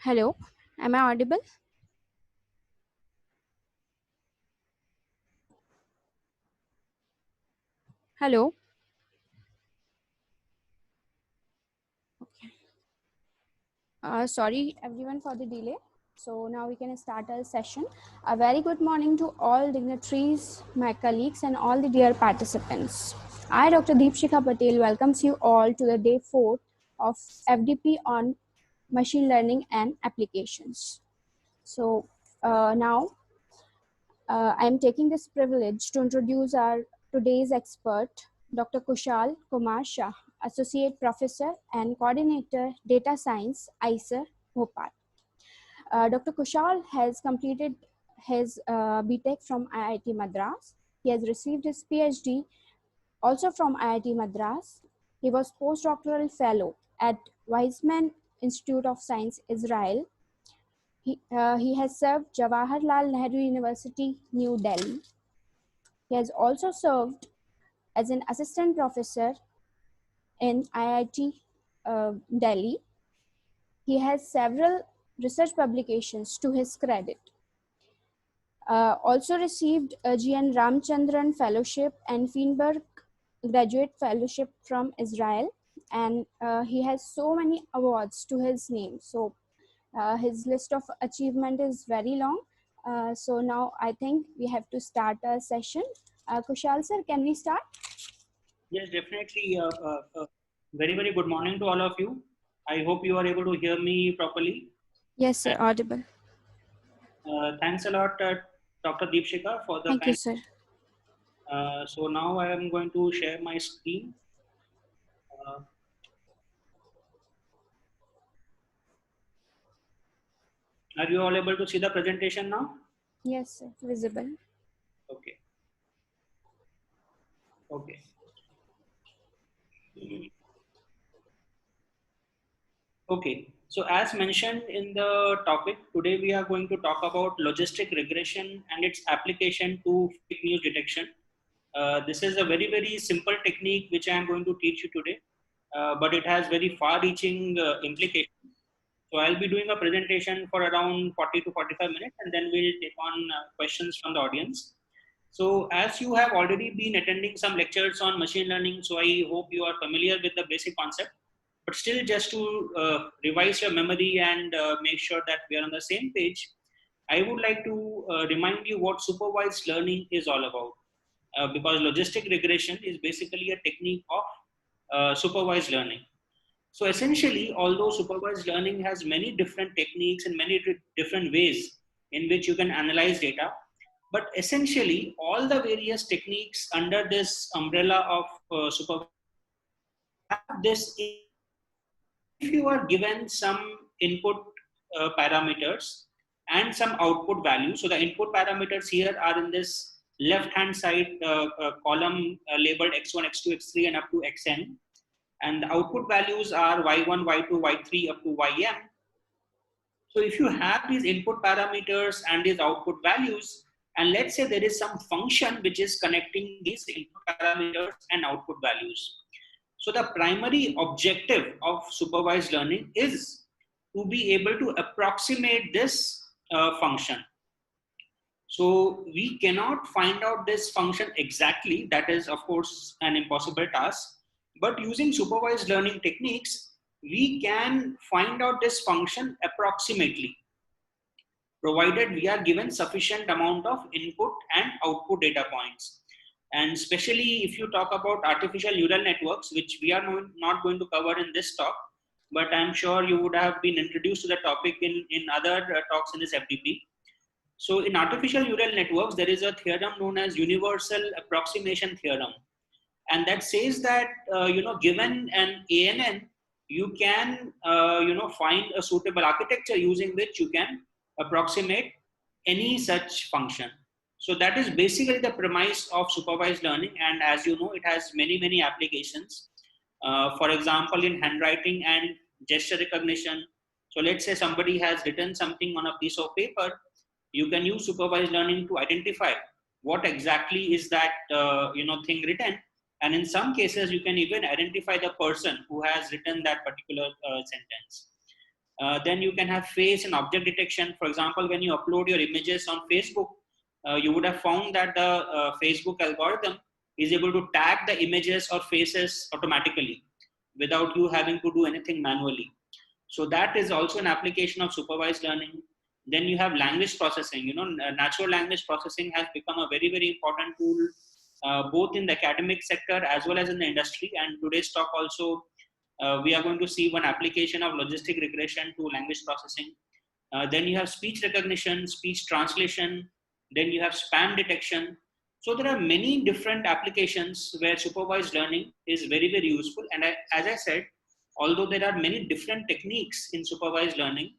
Hello, am I audible? Hello. Okay. Sorry everyone for the delay. So now we can start our session. A very good morning to all dignitaries, my colleagues, and all the dear participants. I, Dr. Deepshikha Patel, welcomes you all to the day 4 of FDP on machine learning and applications. So now I am taking this privilege to introduce our today's expert, Dr. Kushal Kumar Shah, Associate Professor and Coordinator Data Science, ICER, Bhopal. Dr. Kushal has completed his BTech from IIT Madras. He has received his PhD also from IIT Madras. He was postdoctoral fellow at Weizmann Institute of Science, Israel. He has served Jawaharlal Nehru University, New Delhi. He has also served as an assistant professor in IIT Delhi. He has several research publications to his credit. Also received a GN Ramchandran Fellowship and Feinberg Graduate Fellowship from Israel. And he has so many awards to his name. So his list of achievement is very long. So now I think we have to start our session. Kushal sir, can we start? Yes, definitely. Very, very good morning to all of you. I hope you are able to hear me properly. Yes, sir, audible. Thanks a lot, Dr. Deepshika, for the Thank you, kind. sir. So now I am going to share my screen. Uh, are you all able to see the presentation now? Yes, sir, visible. Okay. Okay. Okay. So as mentioned in the topic, today we are going to talk about logistic regression and its application to fake news detection. This is a very, very simple technique which I am going to teach you today, but it has very far-reaching implications. So I'll be doing a presentation for around 40 to 45 minutes, and then we'll take on questions from the audience. So as you have already been attending some lectures on machine learning, so I hope you are familiar with the basic concept. But still, just to revise your memory and make sure that we are on the same page, I would like to remind you what supervised learning is all about. Because logistic regression is basically a technique of supervised learning. So essentially, although supervised learning has many different techniques and many different ways in which you can analyze data, but essentially all the various techniques under this umbrella of supervised have this. If you are given some input parameters and some output values, so the input parameters here are in this left hand side column labeled x1, x2, x3 and up to xn, and the output values are y1, y2, y3 up to ym. So if you have these input parameters and these output values, and let's say there is some function which is connecting these input parameters and output values. So the primary objective of supervised learning is to be able to approximate this function. So we cannot find out this function exactly. That is, of course, an impossible task. But using supervised learning techniques, we can find out this function approximately, provided we are given sufficient amount of input and output data points. And especially if you talk about artificial neural networks, which we are not going to cover in this talk, but I'm sure you would have been introduced to the topic in other talks in this FDP. So in artificial neural networks, there is a theorem known as universal approximation theorem. And that says that, given an ANN, you can, find a suitable architecture using which you can approximate any such function. So that is basically the premise of supervised learning. And as you know, it has many, many applications. For example, in handwriting and gesture recognition. So let's say somebody has written something on a piece of paper. You can use supervised learning to identify what exactly is that thing written, and in some cases you can even identify the person who has written that particular sentence. Then you can have face and object detection. For example, when you upload your images on Facebook, you would have found that the Facebook algorithm is able to tag the images or faces automatically without you having to do anything manually. So that is also an application of supervised learning. Then you have language processing. You know, natural language processing has become a very, very important tool, both in the academic sector as well as in the industry. And today's talk also, we are going to see one application of logistic regression to language processing. Then you have speech recognition, speech translation. Then you have spam detection. So there are many different applications where supervised learning is very, very useful. And as I said, although there are many different techniques in supervised learning,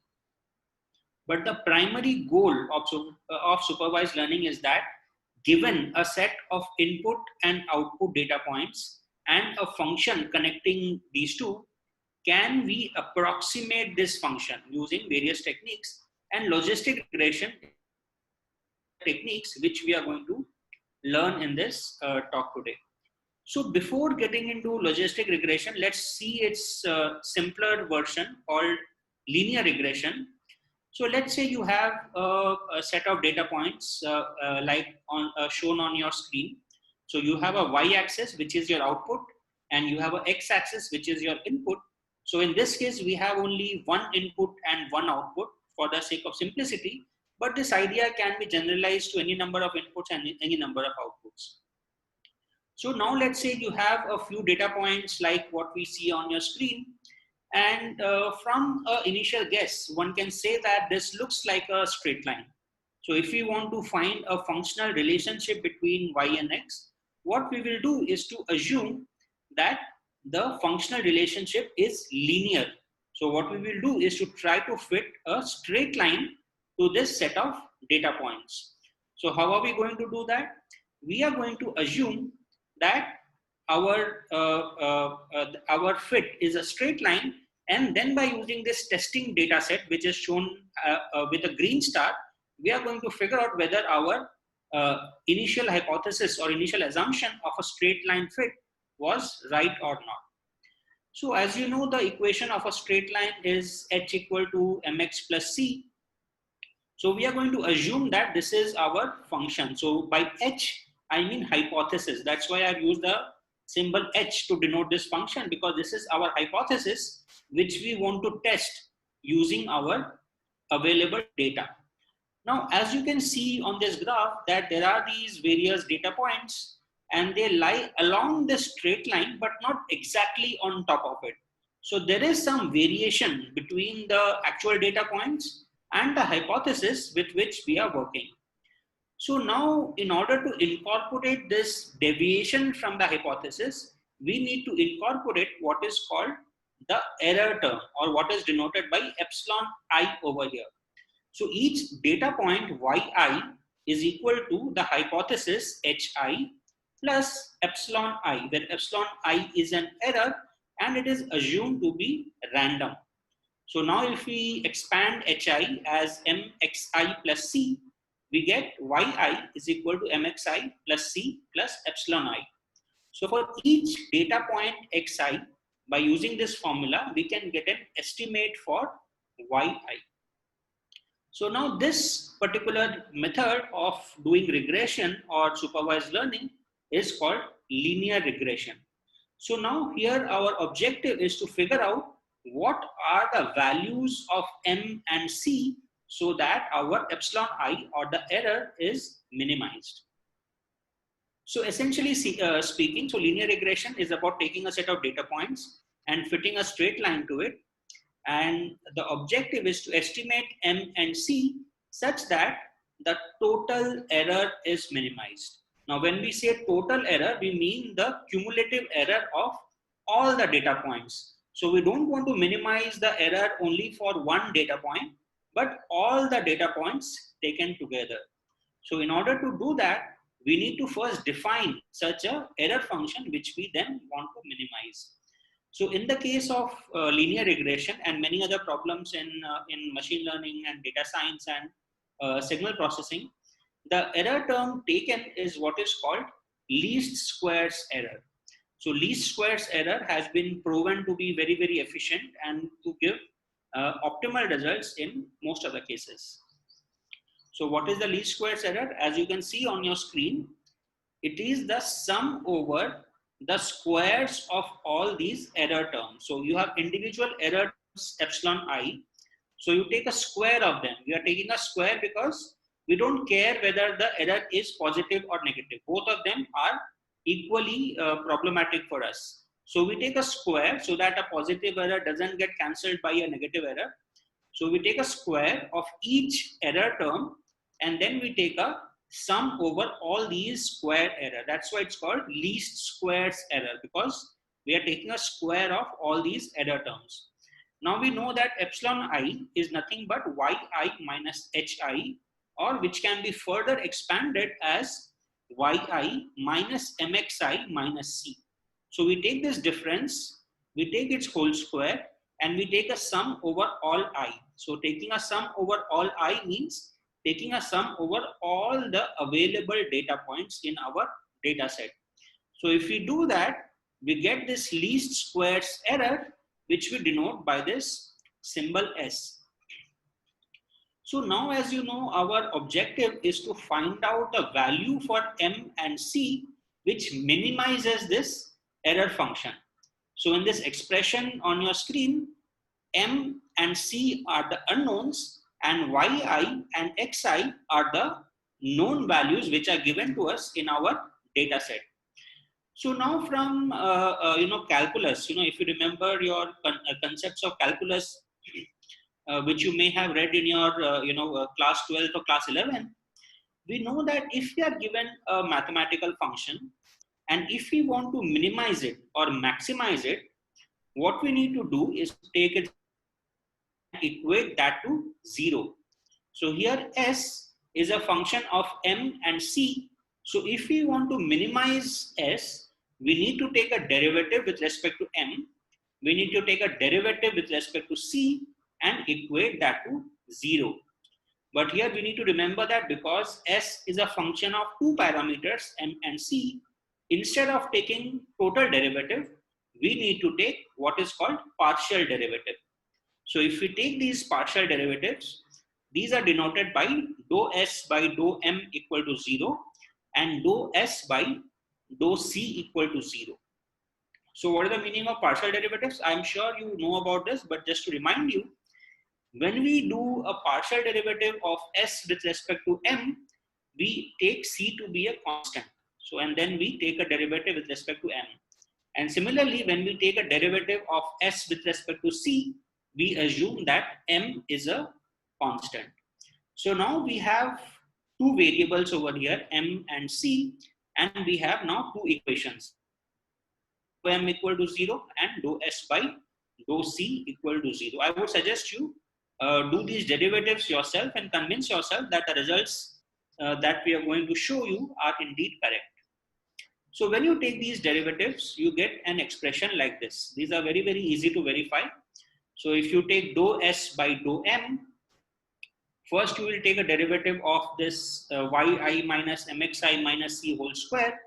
but the primary goal of supervised learning is that given a set of input and output data points and a function connecting these two, can we approximate this function using various techniques? And logistic regression techniques which we are going to learn in this talk today. So before getting into logistic regression, let's see its simpler version called linear regression. So let's say you have a set of data points shown on your screen. So you have a y-axis, which is your output, and you have an x-axis, which is your input. So in this case, we have only one input and one output for the sake of simplicity, but this idea can be generalized to any number of inputs and any number of outputs. So now let's say you have a few data points like what we see on your screen. And from an initial guess, one can say that this looks like a straight line. So if we want to find a functional relationship between y and x, what we will do is to assume that the functional relationship is linear. So what we will do is to try to fit a straight line to this set of data points. So how are we going to do that? We are going to assume that our fit is a straight line, and then by using this testing data set, which is shown with a green star, we are going to figure out whether our initial hypothesis or initial assumption of a straight line fit was right or not. So as you know, the equation of a straight line is h equal to mx plus c. So we are going to assume that this is our function. So by h, I mean hypothesis. That's why I've used the symbol h to denote this function, because this is our hypothesis which we want to test using our available data. Now, as you can see on this graph, that there are these various data points and they lie along the straight line, but not exactly on top of it. So there is some variation between the actual data points and the hypothesis with which we are working. So now, in order to incorporate this deviation from the hypothesis, we need to incorporate what is called the error term, or what is denoted by epsilon I over here. So each data point yi is equal to the hypothesis hi plus epsilon I, where epsilon I is an error and it is assumed to be random. So now if we expand hi as mxi plus c, we get yi is equal to mxi plus c plus epsilon I. So for each data point xi, by using this formula, we can get an estimate for yi. So now this particular method of doing regression or supervised learning is called linear regression. So now here our objective is to figure out what are the values of m and c so that our epsilon I, or the error, is minimized. So essentially speaking, so linear regression is about taking a set of data points and fitting a straight line to it. And the objective is to estimate m and c such that the total error is minimized. Now, when we say total error, we mean the cumulative error of all the data points. So we don't want to minimize the error only for one data point, but all the data points taken together. So in order to do that, we need to first define such a error function which we then want to minimize. So in the case of linear regression and many other problems in machine learning and data science and signal processing, the error term taken is what is called least squares error. So least squares error has been proven to be very, very efficient and to give optimal results in most of the cases. So what is the least squares error? As you can see on your screen, it is the sum over the squares of all these error terms. So you have individual error terms epsilon I. So you take a square of them. We are taking a square because we don't care whether the error is positive or negative. Both of them are equally problematic for us. So we take a square so that a positive error doesn't get cancelled by a negative error. So we take a square of each error term and then we take a sum over all these square error. That's why it's called least squares error, because we are taking a square of all these error terms. Now we know that epsilon I is nothing but yi minus hi, or which can be further expanded as yi minus mxi minus c. So we take this difference, we take its whole square, and we take a sum over all I. So taking a sum over all I means taking a sum over all the available data points in our data set. So if we do that, we get this least squares error, which we denote by this symbol S. So now, as you know, our objective is to find out a value for M and C, which minimizes this error function. So in this expression on your screen, M and C are the unknowns and yi and xi are the known values which are given to us in our data set. So now from calculus, if you remember your concepts of calculus, which you may have read in your class 12 or class 11, we know that if we are given a mathematical function and if we want to minimize it or maximize it, what we need to do is take it and equate that to 0. So here S is a function of M and C. So if we want to minimize S, we need to take a derivative with respect to M. We need to take a derivative with respect to C and equate that to 0. But here we need to remember that because S is a function of two parameters, M and C, instead of taking total derivative, we need to take what is called partial derivative. So if we take these partial derivatives, these are denoted by dou S by dou M equal to 0 and dou S by dou C equal to 0. So what is the meaning of partial derivatives? I'm sure you know about this, but just to remind you, when we do a partial derivative of S with respect to M, we take C to be a constant. So, and then we take a derivative with respect to M. And similarly, when we take a derivative of S with respect to C, we assume that M is a constant. So now we have two variables over here, M and C, and we have now two equations. M equal to 0 and dou S by dou C equal to 0. I would suggest you do these derivatives yourself and convince yourself that the results that we are going to show you are indeed correct. So when you take these derivatives, you get an expression like this. These are very, very easy to verify. So if you take dou S by dou M, first you will take a derivative of this yi minus mxi minus c whole square,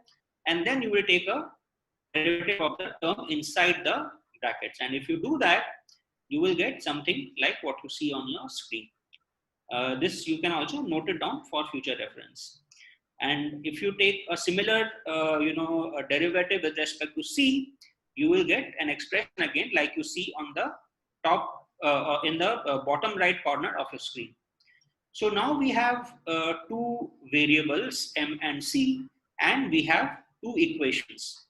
and then you will take a derivative of the term inside the brackets. And if you do that, you will get something like what you see on your screen. This you can also note it down for future reference. And if you take a similar, a derivative with respect to C, you will get an expression again like you see on the top, in the bottom right corner of your screen. So now we have two variables, M and C, and we have two equations.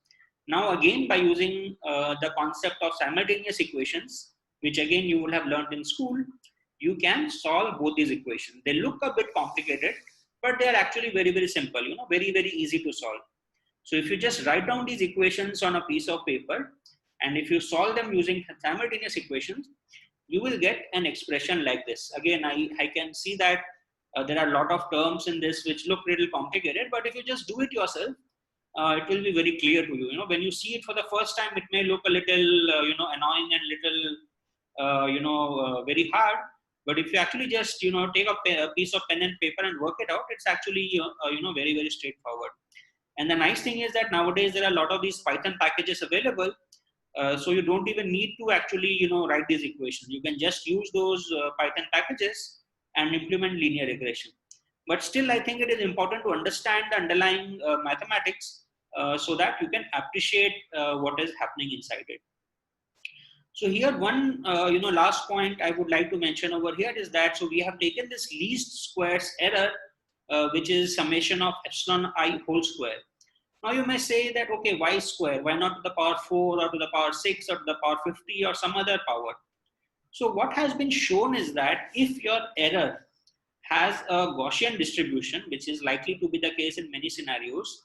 Now again, by using the concept of simultaneous equations, which again you will have learned in school, you can solve both these equations. They look a bit complicated, but they are actually very, very simple, very, very easy to solve. So if you just write down these equations on a piece of paper, and if you solve them using simultaneous equations, you will get an expression like this. Again, I can see that there are a lot of terms in this which look little complicated, but if you just do it yourself, it will be very clear to you. When you see it for the first time, it may look a little, annoying and little, very hard. But if you actually just, take a piece of pen and paper and work it out, it's actually, very, very straightforward. And the nice thing is that nowadays there are a lot of these Python packages available, So you don't even need to actually, write these equations. You can just use those Python packages and implement linear regression. But still, I think it is important to understand the underlying mathematics so that you can appreciate what is happening inside it. So here one, last point I would like to mention over here is that, so we have taken this least squares error, which is summation of epsilon I whole square. Now you may say that, okay, why square? Why not to the power 4 or to the power 6 or to the power 50 or some other power? So what has been shown is that if your error has a Gaussian distribution, which is likely to be the case in many scenarios,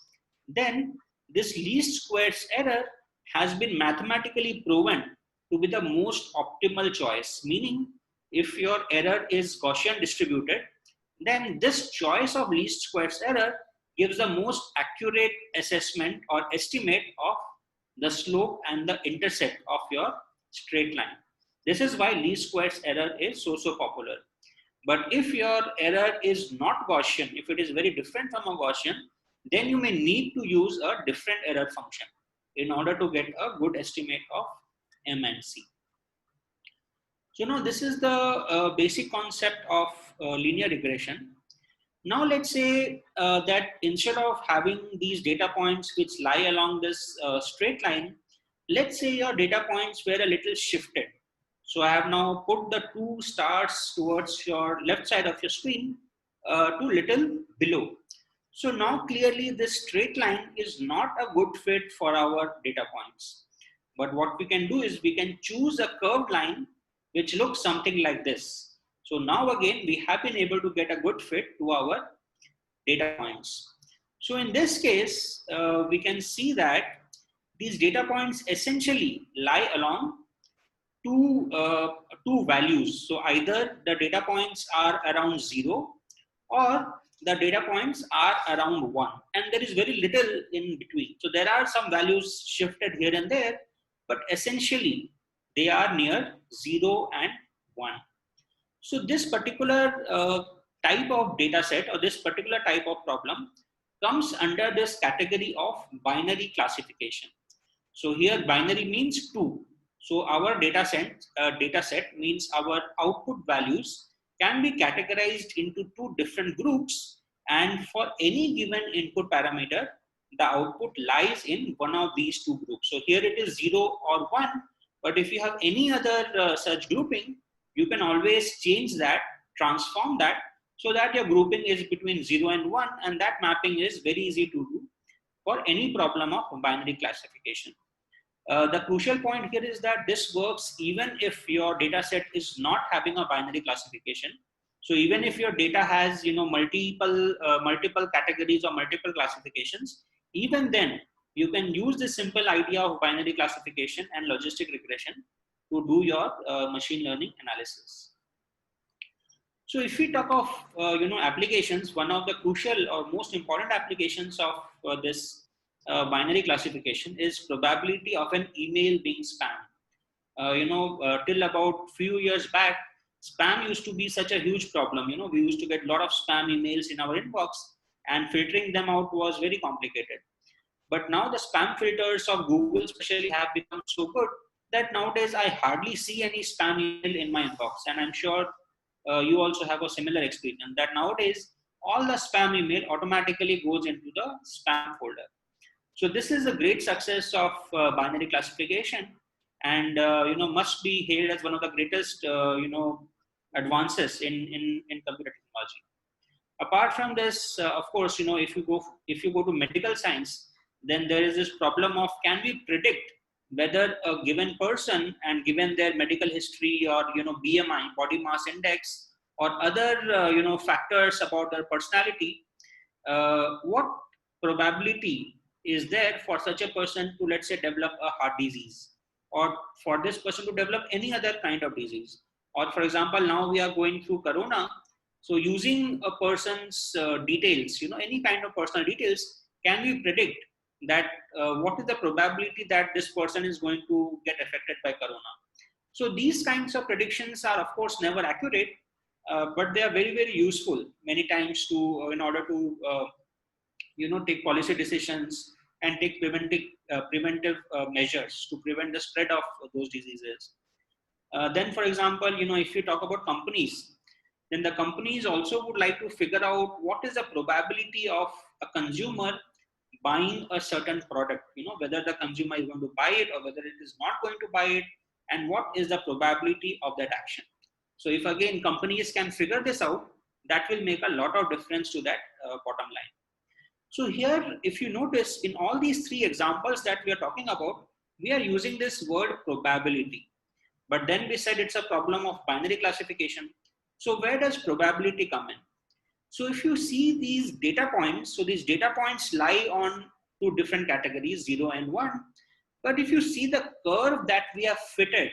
then this least squares error has been mathematically proven to be the most optimal choice. Meaning, if your error is Gaussian distributed, then this choice of least squares error gives the most accurate assessment or estimate of the slope and the intercept of your straight line. This is why least squares error is so popular. But if your error is not Gaussian, if it is very different from a Gaussian, then you may need to use a different error function in order to get a good estimate of M and C. So now this is the basic concept of linear regression. Now let's say that instead of having these data points which lie along this straight line, let's say your data points were a little shifted. So I have now put the 2 stars towards your left side of your screen to little below. So now clearly this straight line is not a good fit for our data points. But what we can do is we can choose a curved line which looks something like this. So now again, we have been able to get a good fit to our data points. So in this case, we can see that these data points essentially lie along two values. So either the data points are around 0 or the data points are around 1, and there is very little in between. So there are some values shifted here and there, but essentially they are near 0 and 1. So this particular type of data set or this particular type of problem comes under this category of binary classification. So here binary means 2. So our data set means our output values can be categorized into 2 different groups, and for any given input parameter, the output lies in one of these 2 groups. So here it is 0 or 1, but if you have any other such grouping, you can always change that, transform that, so that your grouping is between 0 and 1, and that mapping is very easy to do for any problem of binary classification. The crucial point here is that this works even if your data set is not having a binary classification. So even if your data has multiple categories or multiple classifications, even then you can use this simple idea of binary classification and logistic regression to do your machine learning analysis. So if we talk of applications, one of the crucial or most important applications of this binary classification is probability of an email being spam. Till about few years back, spam used to be such a huge problem. We used to get a lot of spam emails in our inbox, and filtering them out was very complicated. But now the spam filters of Google especially have become so good that nowadays I hardly see any spam email in my inbox. And I'm sure you also have a similar experience that nowadays all the spam email automatically goes into the spam folder. So this is a great success of binary classification, and must be hailed as one of the greatest advances in computer technology. Apart from this, of course, if you go to medical science, then there is this problem of, can we predict whether a given person, and given their medical history or BMI, body mass index, or other factors about their personality, what probability is there for such a person to, let's say, develop a heart disease, or for this person to develop any other kind of disease. Or for example, now we are going through corona, so using a person's details, any kind of personal details, can we predict that what is the probability that this person is going to get affected by corona? So these kinds of predictions are of course never accurate, but they are very, very useful many times to in order to take policy decisions and take preventive measures to prevent the spread of those diseases. Then, for example, if you talk about companies, then the companies also would like to figure out what is the probability of a consumer buying a certain product, whether the consumer is going to buy it or whether it is not going to buy it, and what is the probability of that action. So if again companies can figure this out, that will make a lot of difference to that bottom line. So here, if you notice, in all these three examples that we are talking about, we are using this word probability. But then we said it's a problem of binary classification. So where does probability come in? So if you see these data points, so these data points lie on two different categories, 0 and 1. But if you see the curve that we have fitted,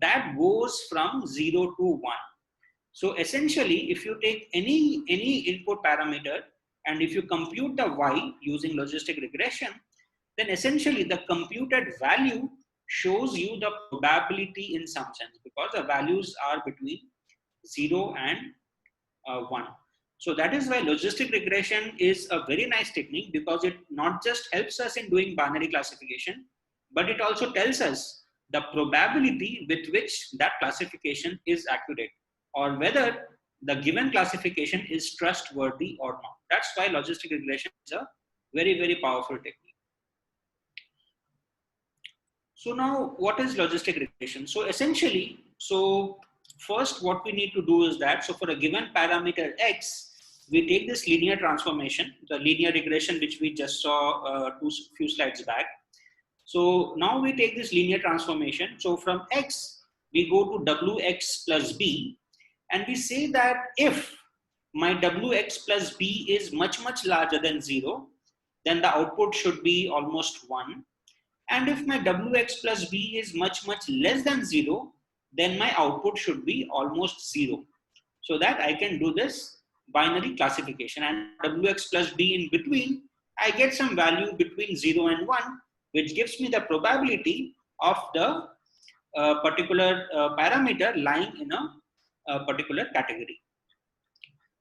that goes from 0 to 1. So essentially, if you take any input parameter and if you compute the y using logistic regression, then essentially the computed value shows you the probability in some sense, because the values are between 0 and 1. So that is why logistic regression is a very nice technique, because it not just helps us in doing binary classification, but it also tells us the probability with which that classification is accurate, or whether the given classification is trustworthy or not. That's why logistic regression is a very, very powerful technique. So now, what is logistic regression? So essentially, first what we need to do is that, so for a given parameter x, we take this linear transformation, the linear regression which we just saw few slides back. So now we take this linear transformation. So from x, we go to wx plus b, and we say that if my wx plus b is much, much larger than 0, then the output should be almost 1. And if my wx plus b is much, much less than 0, then my output should be almost 0. So that I can do this binary classification, and wx plus b in between, I get some value between 0 and 1, which gives me the probability of the particular parameter lying in a particular category.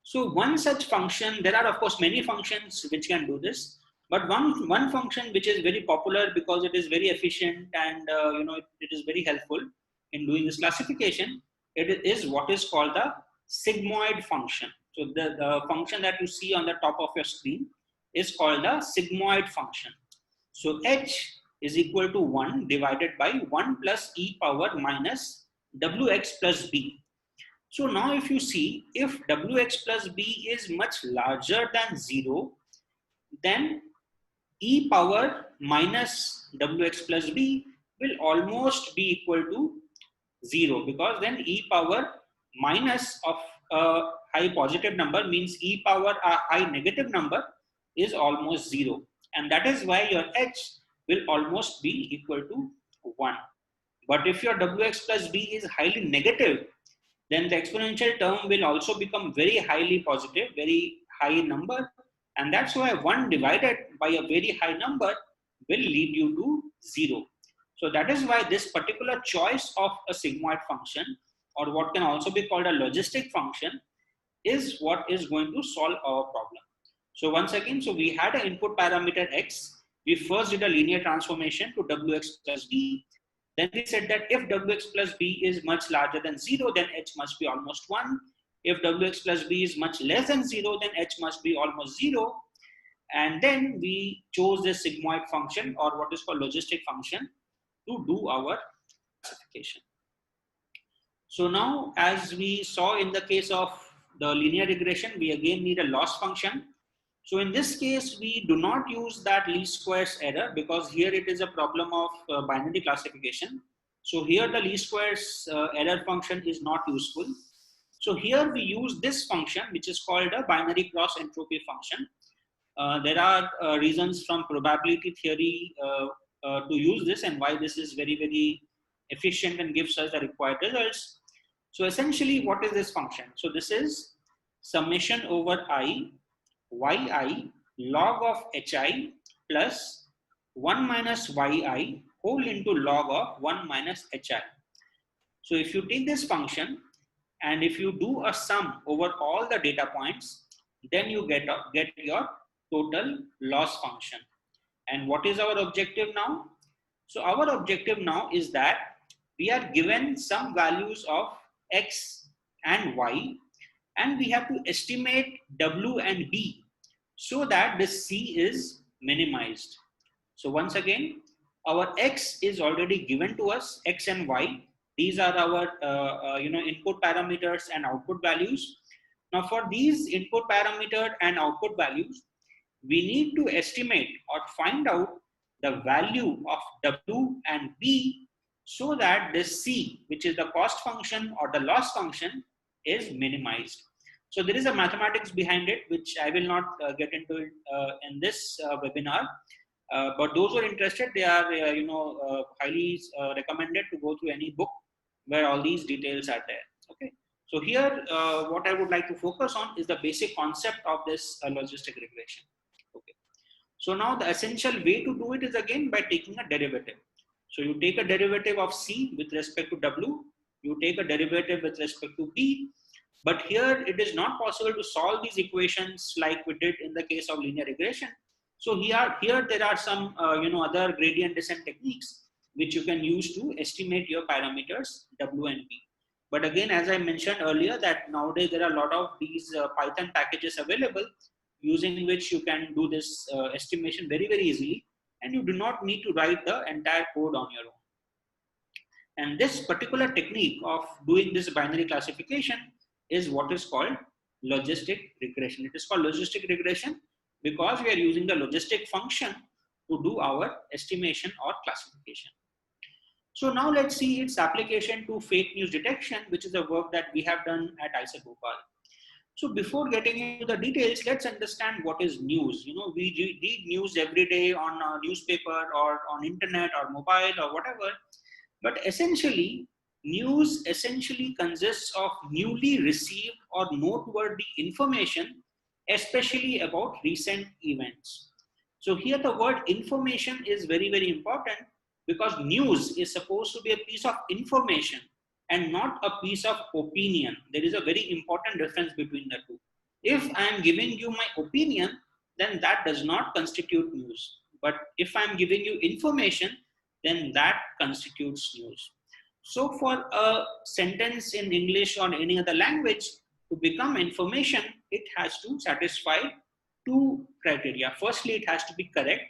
So one such function, there are of course many functions which can do this, but one function which is very popular because it is very efficient and it is very helpful in doing this classification, it is what is called the sigmoid function. So the function that you see on the top of your screen is called the sigmoid function. So h is equal to 1 divided by 1 plus e power minus wx plus b. So now if you see, if wx plus b is much larger than 0, then e power minus wx plus b will almost be equal to 0, because then e power minus of a high positive number means e power a high negative number is almost 0. And that is why your h will almost be equal to 1. But if your wx plus b is highly negative, then the exponential term will also become very highly positive, very high number. And that's why 1 divided by a very high number will lead you to 0. So that is why this particular choice of a sigmoid function, or what can also be called a logistic function, is what is going to solve our problem. So once again, so we had an input parameter x. We first did a linear transformation to wx plus b. Then we said that if wx plus b is much larger than 0, then h must be almost 1. If wx plus b is much less than 0, then h must be almost 0. And then we chose this sigmoid function, or what is called logistic function, to do our classification. So now, as we saw in the case of the linear regression, we again need a loss function. So in this case, we do not use that least squares error, because here it is a problem of binary classification. So here the least squares error function is not useful. So here we use this function, which is called a binary cross entropy function. There are reasons from probability theory to use this, and why this is very, very efficient and gives us the required results. So essentially, what is this function? So this is summation over I yi log of hi plus 1 minus yi whole into log of 1 minus hi. So if you take this function and if you do a sum over all the data points, then you get your total loss function. And what is our objective now? So our objective now is that we are given some values of x and y, and we have to estimate w and b so that the c is minimized. So once again, our x is already given to us, x and y. These are our input parameters and output values. Now for these input parameter and output values, we need to estimate or find out the value of w and b so that this c, which is the cost function or the loss function, is minimized. So there is a mathematics behind it, which I will not get into it in this webinar. But those who are interested, they are highly recommended to go through any book where all these details are there. Okay. So here, what I would like to focus on is the basic concept of this logistic regression. Okay. So now the essential way to do it is again by taking a derivative. So you take a derivative of c with respect to w, you take a derivative with respect to b, but here it is not possible to solve these equations like we did in the case of linear regression. So here there are some other gradient descent techniques which you can use to estimate your parameters w and b. But again, as I mentioned earlier, that nowadays there are a lot of these Python packages available using which you can do this estimation very, very easily, and you do not need to write the entire code on your own. And this particular technique of doing this binary classification is what is called logistic regression. It is called logistic regression because we are using the logistic function to do our estimation or classification. So now let's see its application to fake news detection, which is a work that we have done at IISER Bhopal. So before getting into the details, let's understand what is news. You know, we read news every day on a newspaper or on internet or mobile or whatever, but essentially, news essentially consists of newly received or noteworthy information, especially about recent events. So here the word information is very, very important because news is supposed to be a piece of information and not a piece of opinion. There is a very important difference between the two. If I am giving you my opinion, then that does not constitute news. But if I am giving you information, then that constitutes news. So for a sentence in English or any other language to become information, it has to satisfy two criteria. Firstly, it has to be correct.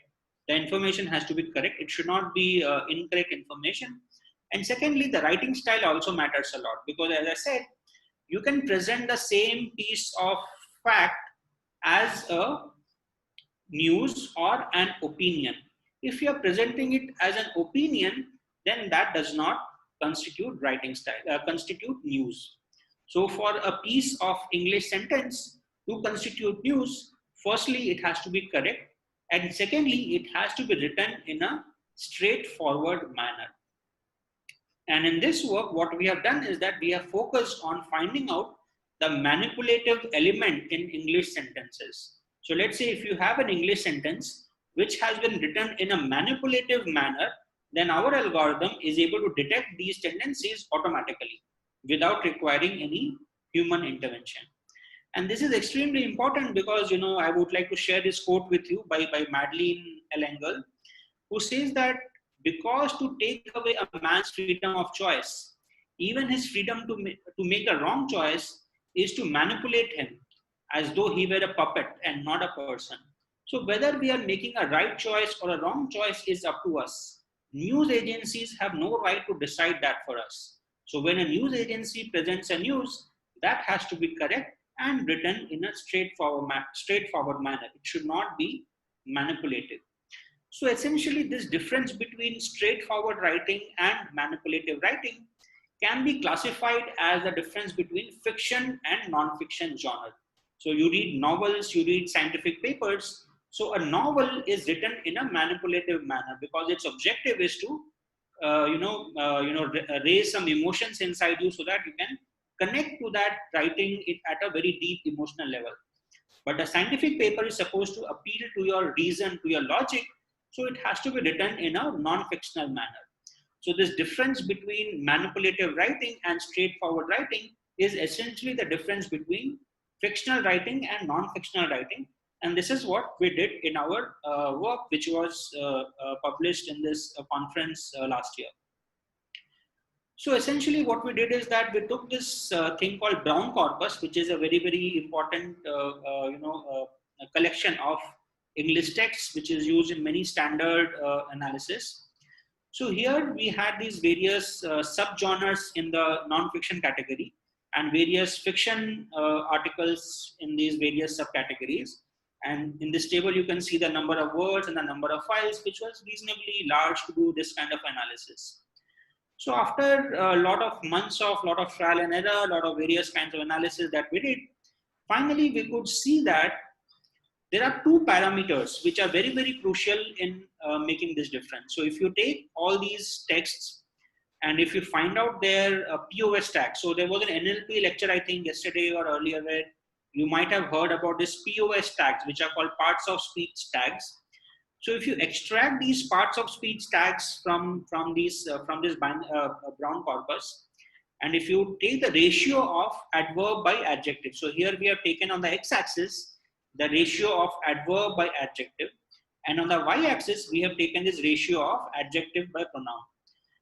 The information has to be correct. It should not be incorrect information. And secondly, the writing style also matters a lot because, as I said, you can present the same piece of fact as a news or an opinion. If you are presenting it as an opinion, then that does not constitute writing style, constitute news. So for a piece of English sentence to constitute news, firstly, it has to be correct. And secondly, it has to be written in a straightforward manner. And in this work, what we have done is that we have focused on finding out the manipulative element in English sentences. So let's say if you have an English sentence which has been written in a manipulative manner, then our algorithm is able to detect these tendencies automatically without requiring any human intervention. And this is extremely important because, you know, I would like to share this quote with you by Madeleine L'Engle, who says that because to take away a man's freedom of choice, even his freedom to make a wrong choice, is to manipulate him as though he were a puppet and not a person. So whether we are making a right choice or a wrong choice is up to us. News agencies have no right to decide that for us. So when a news agency presents a news, that has to be correct and written in a straightforward manner. It should not be manipulative. So essentially, this difference between straightforward writing and manipulative writing can be classified as the difference between fiction and non-fiction genre. So you read novels, you read scientific papers. So a novel is written in a manipulative manner because its objective is to, raise some emotions inside you so that you can connect to that writing it at a very deep emotional level. But a scientific paper is supposed to appeal to your reason, to your logic. So it has to be written in a non-fictional manner. So this difference between manipulative writing and straightforward writing is essentially the difference between fictional writing and non-fictional writing. And this is what we did in our work, which was published in this conference last year. So essentially what we did is that we took this thing called Brown corpus, which is a very, very important, collection of English texts, which is used in many standard analysis. So here we had these various subgenres in the non-fiction category and various fiction articles in these various subcategories. And in this table, you can see the number of words and the number of files, which was reasonably large to do this kind of analysis. So after a lot of months of lot of trial and error, a lot of various kinds of analysis that we did, finally we could see that there are two parameters which are very, very crucial in making this difference. So if you take all these texts and if you find out their POS tags, so there was an NLP lecture, I think yesterday or earlier, where you might have heard about this POS tags, which are called parts of speech tags. So if you extract these parts of speech tags from this Brown corpus, and if you take the ratio of adverb by adjective, so here we have taken on the x-axis the ratio of adverb by adjective, and on the y-axis we have taken this ratio of adjective by pronoun.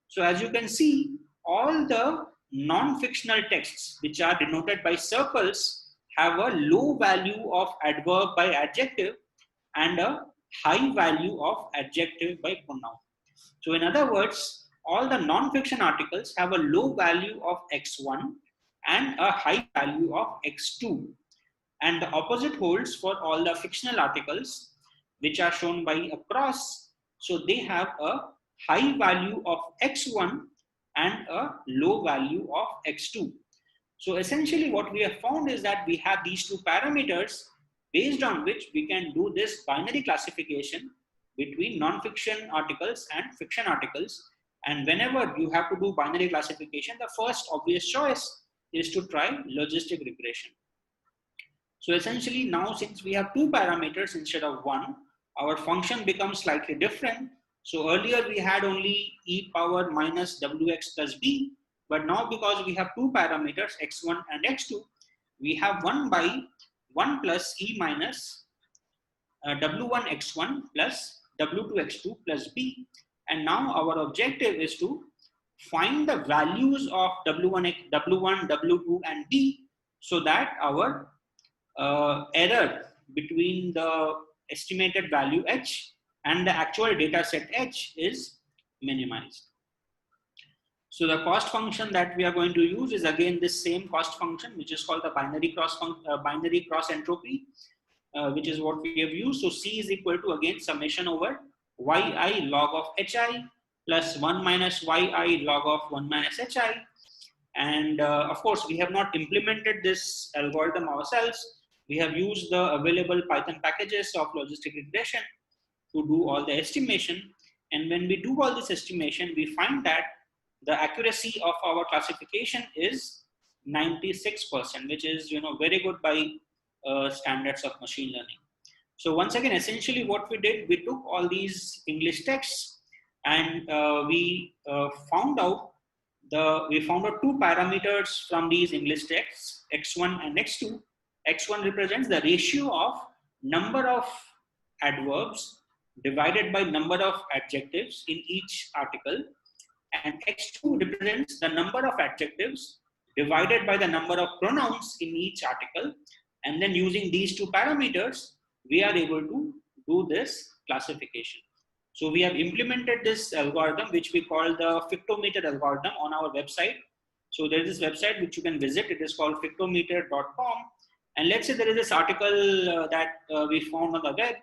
So as you can see, all the non-fictional texts which are denoted by circles have a low value of adverb by adjective and a high value of adjective by pronoun. So in other words, all the non-fiction articles have a low value of x1 and a high value of x2. And the opposite holds for all the fictional articles, which are shown by a cross. So they have a high value of x1 and a low value of x2. So essentially what we have found is that we have these two parameters based on which we can do this binary classification between non-fiction articles and fiction articles. And whenever you have to do binary classification, the first obvious choice is to try logistic regression. So essentially now, since we have two parameters instead of one, our function becomes slightly different. So earlier we had only e power minus wx plus b, but now because we have two parameters x1 and x2, we have 1 by 1 plus e minus w1 x1 plus w2 x2 plus b. And now our objective is to find the values of w1, w2 and b, so that our error between the estimated value h and the actual data set h is minimized. So the cost function that we are going to use is again this same cost function, which is called the binary cross entropy, which is what we have used. So C is equal to again summation over yi log of hi plus 1 minus yi log of 1 minus hi. And of course, we have not implemented this algorithm ourselves. We have used the available Python packages of logistic regression to do all the estimation. And when we do all this estimation, we find that the accuracy of our classification is 96%, which is very good by standards of machine learning. So once again, essentially what we did, we took all these English texts and we found out two parameters from these English texts, x1 and x2. x1 represents the ratio of number of adverbs divided by number of adjectives in each article, and x2 represents the number of adjectives divided by the number of pronouns in each article. And then using these two parameters, we are able to do this classification. So we have implemented this algorithm, which we call the Fictometer algorithm, on our website. So there is this website which you can visit. It is called fictometer.com. And let's say there is this article that we found on the web.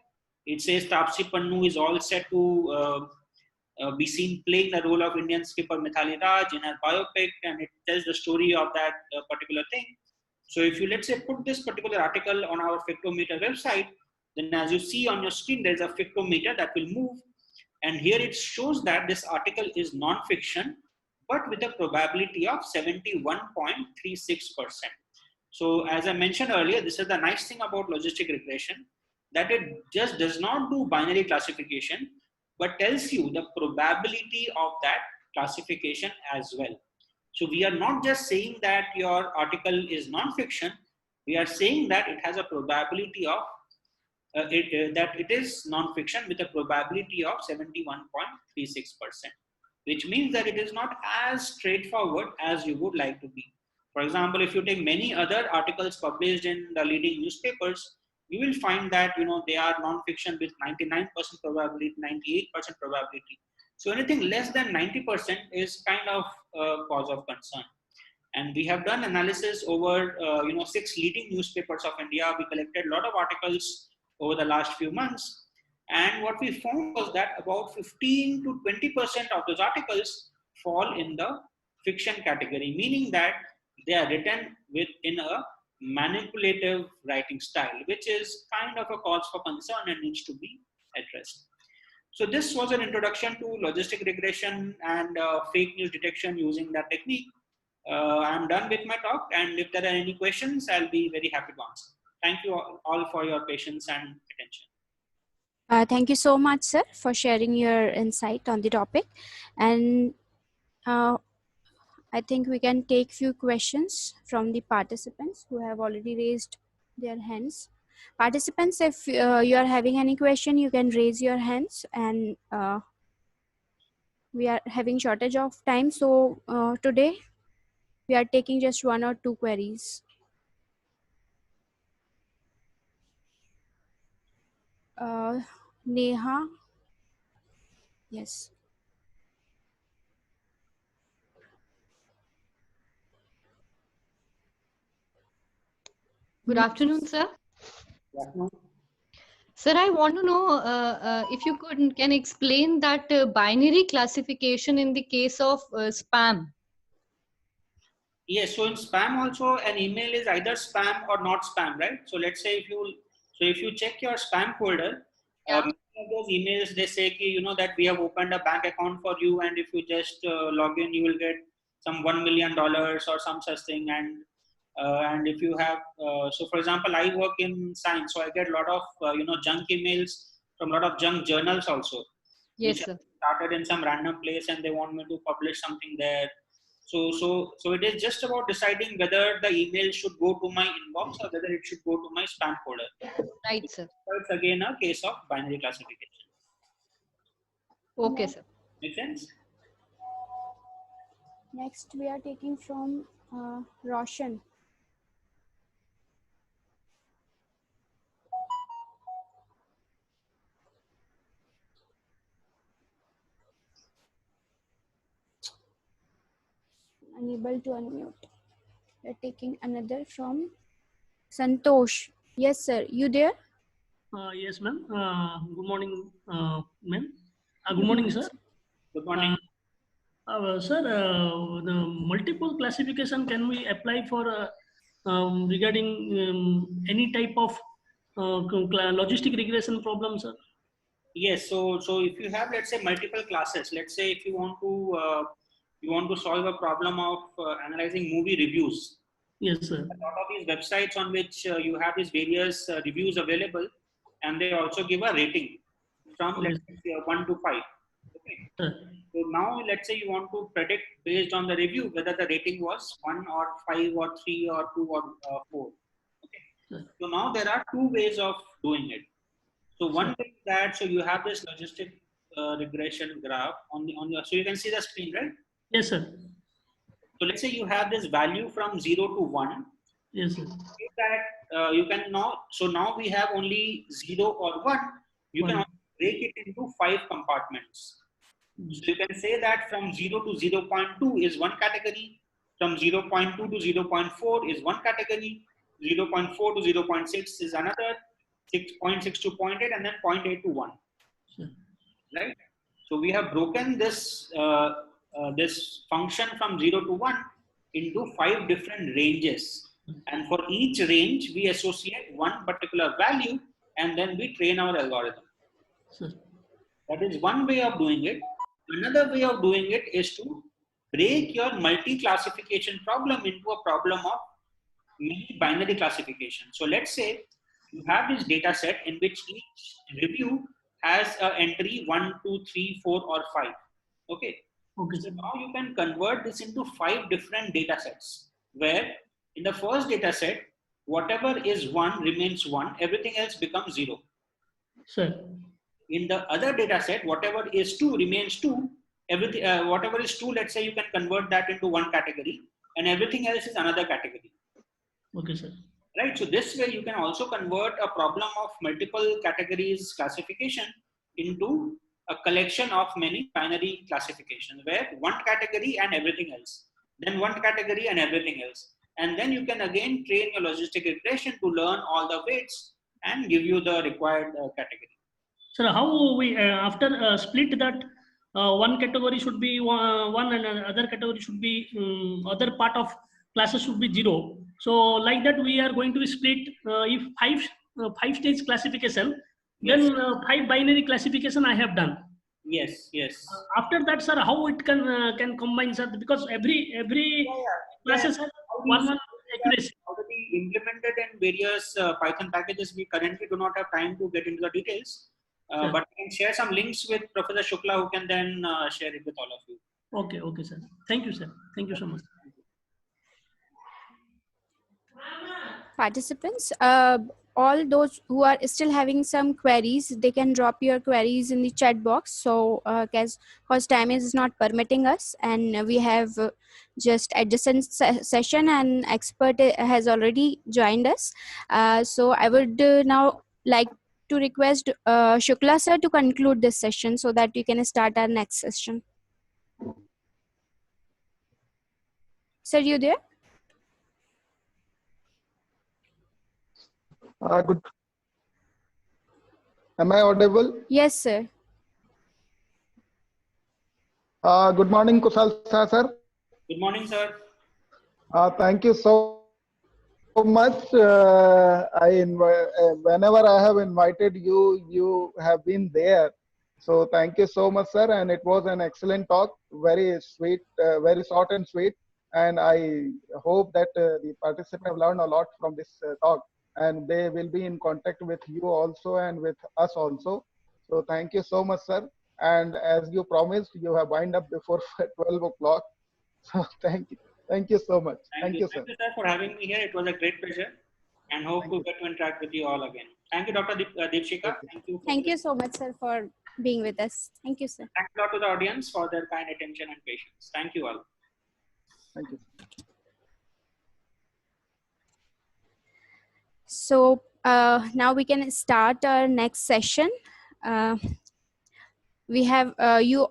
It says Taapsee Pannu is all set to be seen playing the role of Indian skipper Mithali Raj in her biopic, and it tells the story of that particular thing. So if you, let's say, put this particular article on our Fictometer website, then as you see on your screen, there's a Fictometer that will move. And here it shows that this article is non-fiction, but with a probability of 71.36%. So as I mentioned earlier, this is the nice thing about logistic regression, that it just does not do binary classification, but tells you the probability of that classification as well. So we are not just saying that your article is non-fiction, we are saying that it has a probability of that it is non-fiction with a probability of 71.36%, which means that it is not as straightforward as you would like to be. For example, if you take many other articles published in the leading newspapers, you will find that they are non-fiction with 99% probability, 98% probability. So anything less than 90% is kind of a cause of concern. And we have done analysis over 6 leading newspapers of India. We collected a lot of articles over the last few months, and what we found was that about 15 to 20% of those articles fall in the fiction category, meaning that they are written in a manipulative writing style, which is kind of a cause for concern and needs to be addressed. So this was an introduction to logistic regression and fake news detection using that technique. I'm done with my talk, and if there are any questions, I'll be very happy to answer. Thank you all for your patience and attention. Thank you so much, sir, for sharing your insight on the topic. And I think we can take few questions from the participants who have already raised their hands. Participants, if you are having any question, you can raise your hands, and we are having shortage of time. So today we are taking just 1 or 2 queries. Neha. Yes. Good afternoon, sir. Good afternoon. Sir, I want to know if you can explain that binary classification in the case of spam. Yes, so in spam also an email is either spam or not spam, right? So let's say if you check your spam folder, many of those emails, they say that we have opened a bank account for you, and if you just log in, you will get some $1 million or some such thing. And if you have, so for example, I work in science, so I get a lot of junk emails from a lot of junk journals also. Yes, which sir. Started in some random place, and they want me to publish something there. So it is just about deciding whether the email should go to my inbox or whether it should go to my spam folder. Right, sir. So it's again a case of binary classification. Okay, sir. Make sense? Next, we are taking from Roshan. Unable to unmute. We're taking another from Santosh. Yes, sir. You there? Yes, ma'am. Good morning, ma'am. Good morning, sir. Good morning. Sir, the multiple classification can we apply for regarding any type of logistic regression problem, sir? Yes. So if you have, let's say, multiple classes, let's say if you want to solve a problem of analyzing movie reviews. Yes, sir. A lot of these websites on which you have these various reviews available, and they also give a rating from let's say 1 to 5. Okay. Sir. So now let's say you want to predict based on the review whether the rating was 1 or 5 or 3 or 2 or 4. Okay. Sir. So now there are 2 ways of doing it. So one way is that, so you have this logistic regression graph on your, so you can see the screen, right? Yes, sir. So let's say you have this value from 0 to 1. Yes, sir. That you can now, so now we have only 0 or 1. You can break it into 5 compartments. So you can say that from 0 to 0.2 is one category, from 0.2 to 0.4 is one category, 0.4 to 0.6 is another, 6.6 to 0.8, and then 0.8 to 1. Sure. Right? So we have broken this this function from 0 to 1 into 5 different ranges, and for each range we associate one particular value, and then we train our algorithm. Sure. That is one way of doing it. Another way of doing it is to break your multi-classification problem into a problem of mini binary classification. So let's say you have this data set in which each review has an entry 1, 2, 3, 4, or 5. Okay. Okay. So now you can convert this into 5 different data sets, where in the first data set, whatever is 1 remains 1, everything else becomes 0. Sir. In the other data set, whatever is 2 remains 2. Everything, whatever is 2, let's say you can convert that into one category, and everything else is another category. Okay, sir. Right. So this way you can also convert a problem of multiple categories classification into a collection of many binary classifications, where one category and everything else, then one category and everything else. And then you can again train your logistic regression to learn all the weights and give you the required category. Sir, how we after split that one category should be one and other category should be other part of classes should be 0. So like that we are going to split if five stage classification, Yes. then 5 binary classification I have done. Yes, yes. After that, sir, how it can combine, sir? Because every classes have one accuracy. Already implemented in various Python packages. We currently do not have time to get into the details, Sure. but I can share some links with Professor Shukla, who can then share it with all of you. Okay, okay, sir. Thank you, sir. Thank you so much. Participants, all those who are still having some queries, they can drop your queries in the chat box. So because time is not permitting us, and we have just adjacent session, and expert has already joined us. So I would now like to request Shukla sir to conclude this session so that we can start our next session. Sir, you there? Good. Am I audible? Yes, sir. Good morning, Kusal sir. Good morning, sir. Thank you so much. Whenever I have invited you, you have been there. So thank you so much, sir. And it was an excellent talk, very sweet, very short and sweet. And I hope that the participants have learned a lot from this talk, and they will be in contact with you also and with us also. So thank you so much, sir. And as you promised, you have wind up before 12 o'clock. So thank you. Thank you so much. Thank you, sir. Thank you, sir, for having me here. It was a great pleasure, and hope to get to interact with you all again. Thank you, Dr. Deepshika. Thank you. Thank you so much, sir, for being with us. Thank you, sir. Thank you to the audience for their kind attention and patience. Thank you all. Thank you. So now we can start our next session. We have you.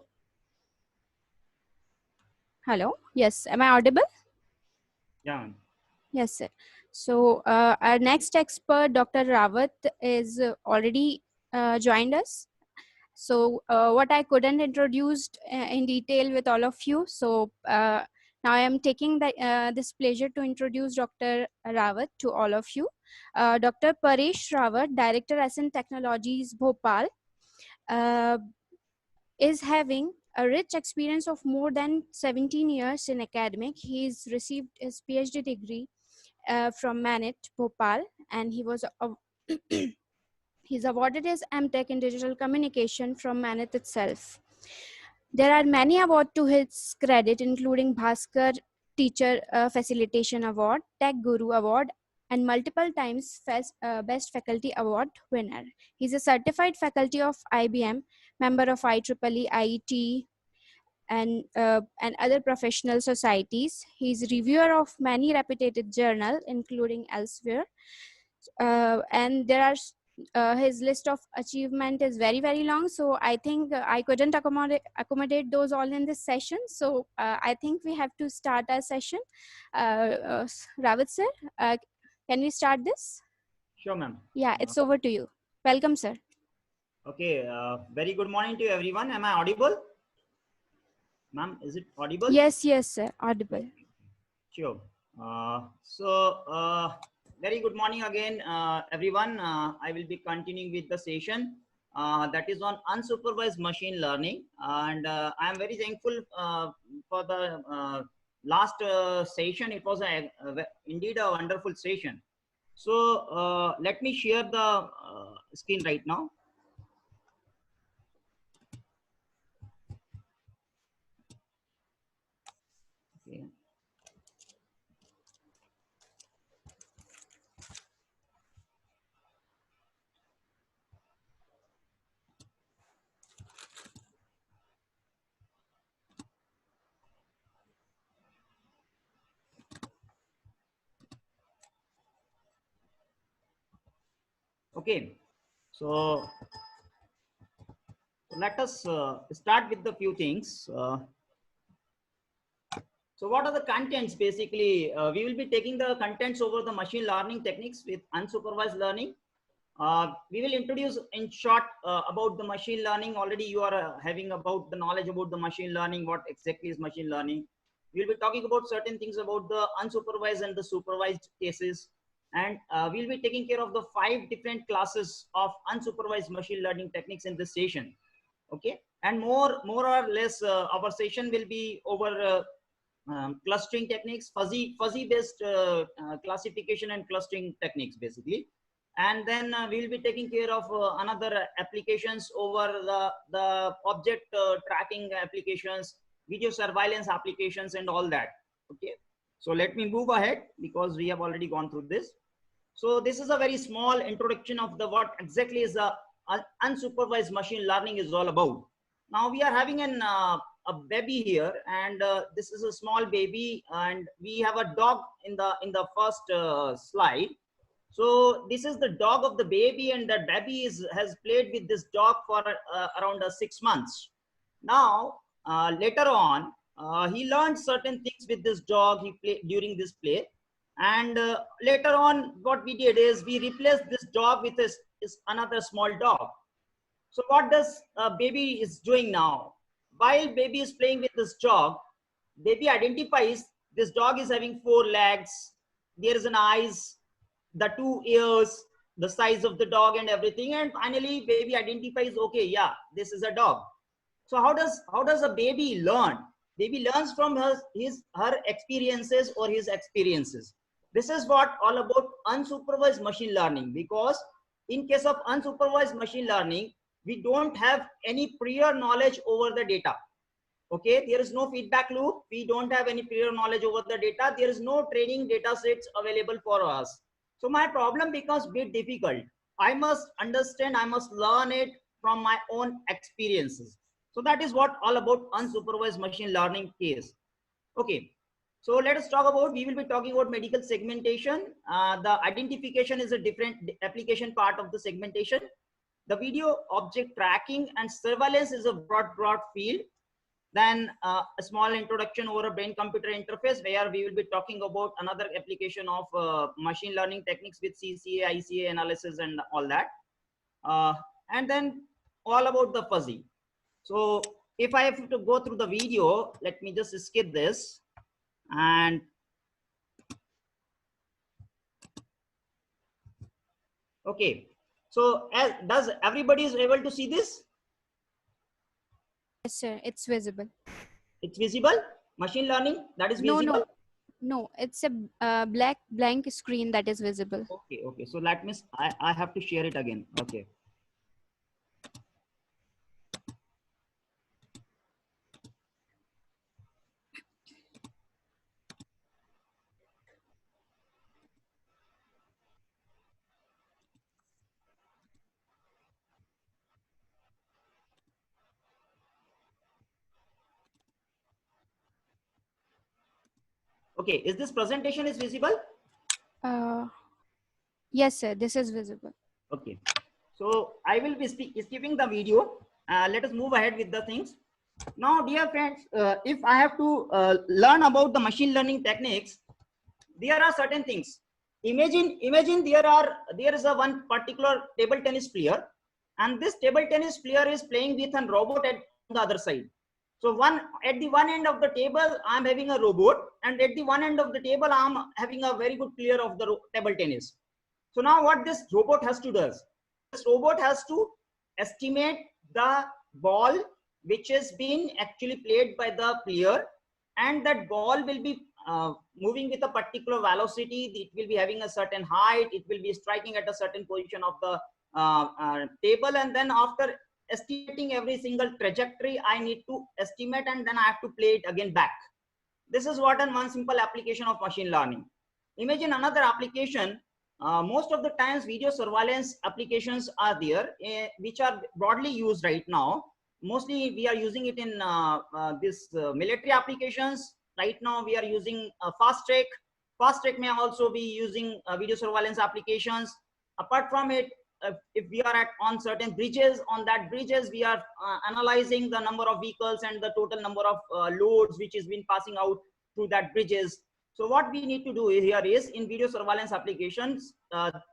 Hello. Yes. Am I audible? Yeah. Yes, sir. So our next expert, Dr. Rawat, is already joined us. So what I couldn't introduce in detail with all of you. So now I am taking this pleasure to introduce Dr. Rawat to all of you. Dr. Paresh Rawat, Director Ascent Technologies, Bhopal, is having a rich experience of more than 17 years in academic. He's received his PhD degree from Manet, Bhopal, and he was he's awarded his MTech in digital communication from Manet itself. There are many awards to his credit, including Bhaskar Teacher Facilitation Award, Tech Guru Award, and multiple times Best Faculty Award winner. He's a certified faculty of IBM, member of IEEE, IET, and other professional societies. He's reviewer of many reputed journals, including Elsewhere. And there are his list of achievement is very, very long. So I think I couldn't accommodate those all in this session. So I think we have to start our session. Rawat sir, can we start this? Sure, ma'am. Yeah, it's over to you. Welcome, sir. Okay. Very good morning to everyone. Am I audible? Ma'am, is it audible? Yes, yes, sir. Audible. Sure. Very good morning again, everyone. I will be continuing with the session that is on unsupervised machine learning. And I am very thankful for the last session. It was indeed a wonderful session. So let me share the screen right now. Okay. Okay, so let us start with the few things. So what are the contents? Basically, we will be taking the contents over the machine learning techniques with unsupervised learning. We will introduce in short about the machine learning. Already you are having about the knowledge about the machine learning, what exactly is machine learning. We'll be talking about certain things about the unsupervised and the supervised cases. And we'll be taking care of the 5 different classes of unsupervised machine learning techniques in this session. Okay, and more or less our session will be over clustering techniques, fuzzy based classification and clustering techniques basically. And then we'll be taking care of another applications over the object tracking applications, video surveillance applications and all that. Okay, so let me move ahead because we have already gone through this. So this is a very small introduction of the what exactly is the unsupervised machine learning is all about. Now we are having a baby here, and this is a small baby, and we have a dog in the first slide. So this is the dog of the baby, and the baby has played with this dog for around 6 months. Now later on, he learned certain things with this dog. He played during this play, and later on, what we did is we replaced this dog with this another small dog. So what does baby is doing now? While baby is playing with this dog, baby identifies this dog is having 4 legs. There is an eyes, the 2 ears, the size of the dog and everything. And finally, baby identifies, okay, yeah, this is a dog. So how does a baby learn? Baby learns from her experiences or his experiences. This is what all about unsupervised machine learning, because in case of unsupervised machine learning, we don't have any prior knowledge over the data. Okay, there is no feedback loop. We don't have any prior knowledge over the data. There is no training data sets available for us. So my problem becomes a bit difficult. I must understand, I must learn it from my own experiences. So that is what all about unsupervised machine learning case. Okay, so let us talk about, we will be talking about medical segmentation. The identification is a different application part of the segmentation. The video object tracking and surveillance is a broad field. Then a small introduction over a brain computer interface, where we will be talking about another application of machine learning techniques with CCA, ICA analysis and all that. And then all about the fuzzy. So if I have to go through the video, let me just skip this. And okay, so does everybody is able to see this? Yes, sir. It's visible. It's visible. Machine learning, that is visible. No. It's a black blank screen that is visible. Okay. So that means I have to share it again. Okay. Okay, is this presentation is visible? Yes, sir. This is visible. Okay, so I will be skipping the video. Let us move ahead with the things. Now, dear friends, if I have to learn about the machine learning techniques, there are certain things. Imagine there is a one particular table tennis player, and this table tennis player is playing with a robot at the other side. So at the one end of the table, I'm having a robot, and at the one end of the table, I'm having a very good player of the table tennis. So now what this robot has to do? This robot has to estimate the ball which has been actually played by the player, and that ball will be moving with a particular velocity. It will be having a certain height. It will be striking at a certain position of the table, and then after estimating every single trajectory, I need to estimate, and then I have to play it again back. This is what one simple application of machine learning. Imagine another application. Most of the times video surveillance applications are there, which are broadly used right now. Mostly we are using it in this military applications. Right now we are using fast track. Fast track may also be using video surveillance applications. Apart from it, if we are on certain bridges, on that bridges we are analyzing the number of vehicles and the total number of loads which is been passing out through that bridges. So what we need to do here is, in video surveillance applications,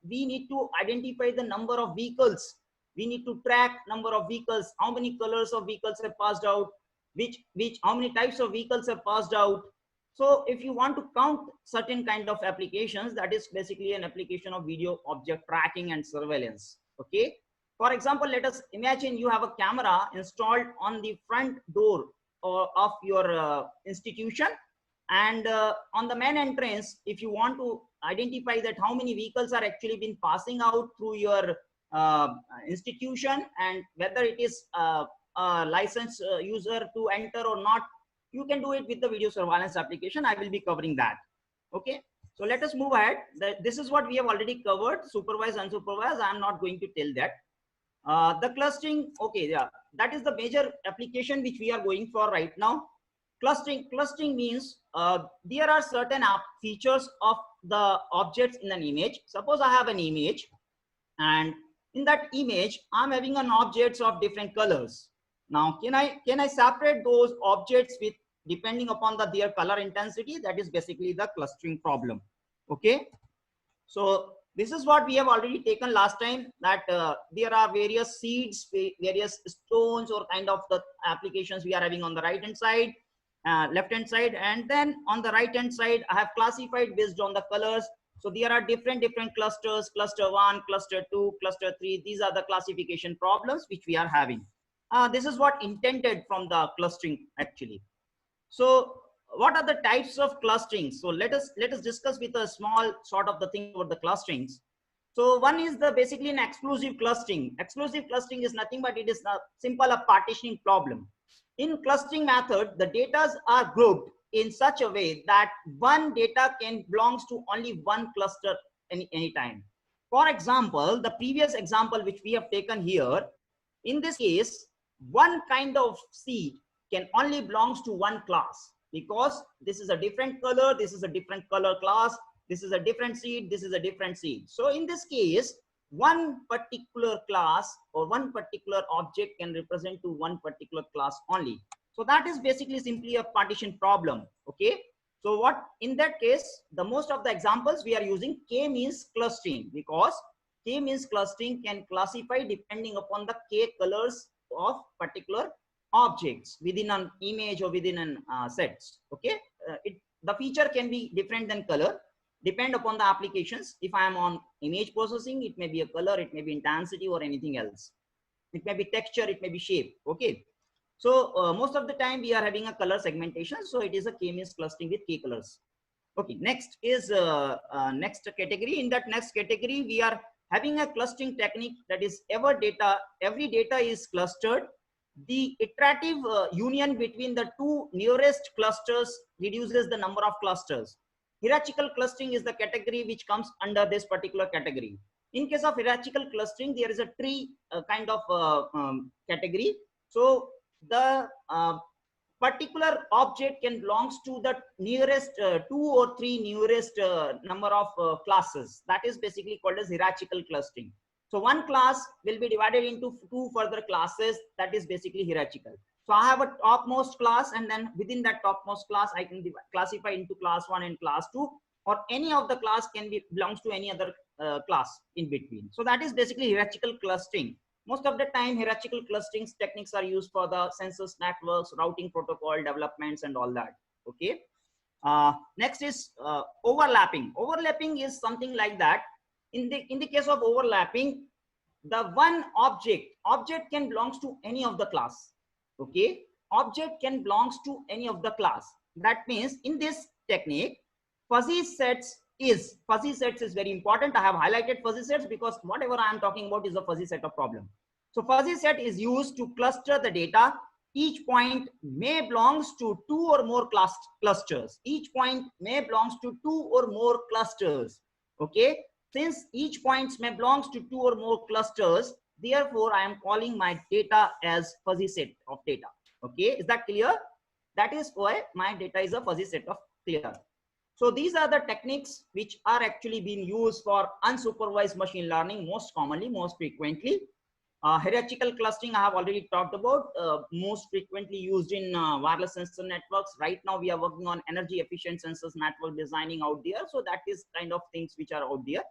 we need to identify the number of vehicles. We need to track number of vehicles, how many colors of vehicles have passed out, how many types of vehicles have passed out. So if you want to count certain kind of applications, that is basically an application of video object tracking and surveillance. Okay. For example, let us imagine you have a camera installed on the front door of your institution, and on the main entrance, if you want to identify that how many vehicles are actually been passing out through your institution, and whether it is a licensed user to enter or not, you can do it with the video surveillance application. I will be covering that. Okay. So let us move ahead. This is what we have already covered, supervised, unsupervised. I am not going to tell that. The clustering, okay, yeah, that is the major application which we are going for right now. Clustering means there are certain features of the objects in an image. Suppose I have an image, and in that image I'm having an objects of different colors. Now can I separate those objects with depending upon their color intensity? That is basically the clustering problem. Okay, so this is what we have already taken last time, that there are various seeds, various stones, or kind of the applications we are having on the right hand side, left hand side, and then on the right hand side I have classified based on the colors. So there are different clusters, cluster 1, cluster 2, cluster 3. These are the classification problems which we are having. This is what intended from the clustering actually. So what are the types of clustering? So let us discuss with a small sort of the thing about the clusterings. So one is basically an exclusive clustering. Exclusive clustering is nothing but it is a simple partitioning problem. In clustering method, the data are grouped in such a way that one data belongs to only one cluster any time. For example, the previous example which we have taken here, in this case, one kind of seed can only belongs to one class, because this is a different color, this is a different color class, this is a different seed, this is a different seed. So in this case, one particular class or one particular object can represent to one particular class only. So that is basically simply a partition problem. Okay. So what in that case, the most of the examples we are using k-means clustering, because k-means clustering can classify depending upon the k colors of particular objects within an image or within an sets. Okay. The feature can be different than color, depend upon the applications. If I am on image processing, it may be a color, it may be intensity or anything else. It may be texture, it may be shape. Okay. So most of the time we are having a color segmentation. So it is a k-means clustering with k colors. Okay. Next is next category. In that next category, we are having a clustering technique, that is every data is clustered. The iterative union between the two nearest clusters reduces the number of clusters. Hierarchical clustering is the category which comes under this particular category. In case of hierarchical clustering, there is a tree kind of category. So the particular object can belongs to the nearest 2 or 3 nearest number of classes. That is basically called as hierarchical clustering. So one class will be divided into 2 further classes. That is basically hierarchical. So I have a topmost class, and then within that topmost class, I can classify into class 1 and class 2, or any of the class can belongs to any other class in between. So that is basically hierarchical clustering. Most of the time, hierarchical clustering techniques are used for the census networks, routing protocol developments, and all that. Okay. Next is overlapping. Overlapping is something like that. In the case of overlapping, the one object can belongs to any of the class. Okay, object can belongs to any of the class. That means in this technique, fuzzy sets is very important. I have highlighted fuzzy sets because whatever I am talking about is a fuzzy set of problem. So fuzzy set is used to cluster the data. Each point may belongs to 2 or more clusters. Each point may belongs to 2 or more clusters. Okay. Since each points may belongs to 2 or more clusters, therefore I am calling my data as fuzzy set of data. Okay, is that clear? That is why my data is a fuzzy set of clear. So these are the techniques which are actually being used for unsupervised machine learning most commonly, most frequently. Hierarchical clustering I have already talked about, most frequently used in wireless sensor networks. Right now we are working on energy efficient sensors network designing out there. So that is kind of things which are out there.